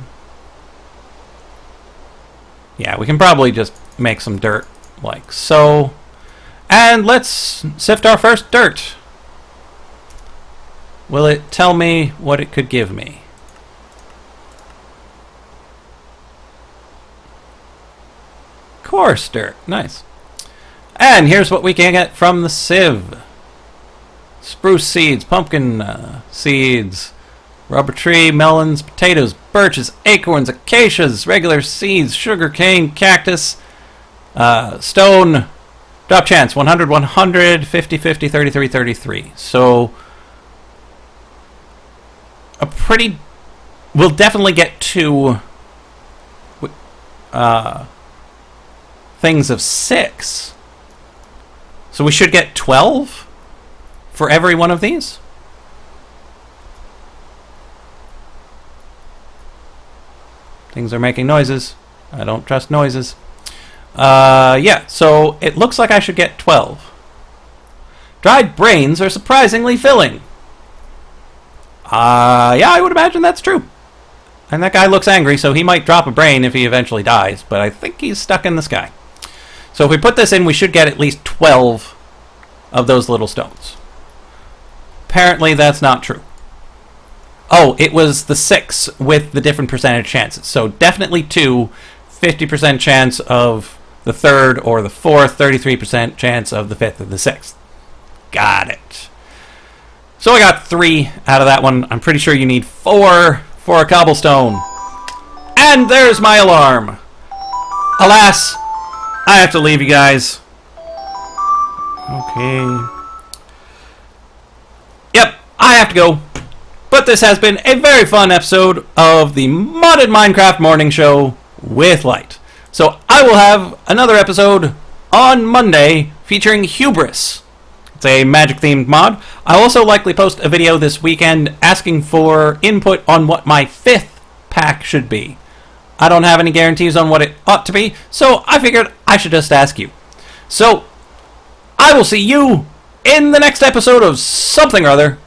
we can probably just make some dirt like so. And let's sift our first dirt. Will it tell me what it could give me? Coarse dirt. Nice. And here's what we can get from the sieve. Spruce seeds, pumpkin seeds, rubber tree, melons, potatoes, birches, acorns, acacias, regular seeds, sugar cane, cactus, stone, drop chance, 100, 100, 50, 50, 33, 33. So, a pretty... We'll definitely get two things of 6. So we should get 12 for every one of these. Things are making noises. I don't trust noises. Yeah, so it looks like I should get 12. Dried brains are surprisingly filling. Yeah, I would imagine that's true. And that guy looks angry, so he might drop a brain if he eventually dies, but I think he's stuck in the sky. So if we put this in, we should get at least 12 of those little stones. Apparently that's not true. Oh, it was the 6 with the different percentage chances. So definitely 2, 50% chance of the 3rd or the 4th, 33% chance of the 5th or the 6th. Got it. So I got 3 out of that one. I'm pretty sure you need 4 for a cobblestone. And there's my alarm. Alas, I have to leave you guys. Okay. Yep, I have to go. But this has been a very fun episode of the Modded Minecraft Morning Show with Lyte. So I will have another episode on Monday featuring Hubris. It's a magic-themed mod. I'll also likely post a video this weekend asking for input on what my 5th pack should be. I don't have any guarantees on what it ought to be, so I figured I should just ask you. So, I will see you in the next episode of something or other.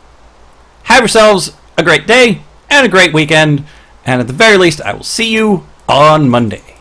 Have yourselves a great day, and a great weekend. And at the very least, I will see you on Monday.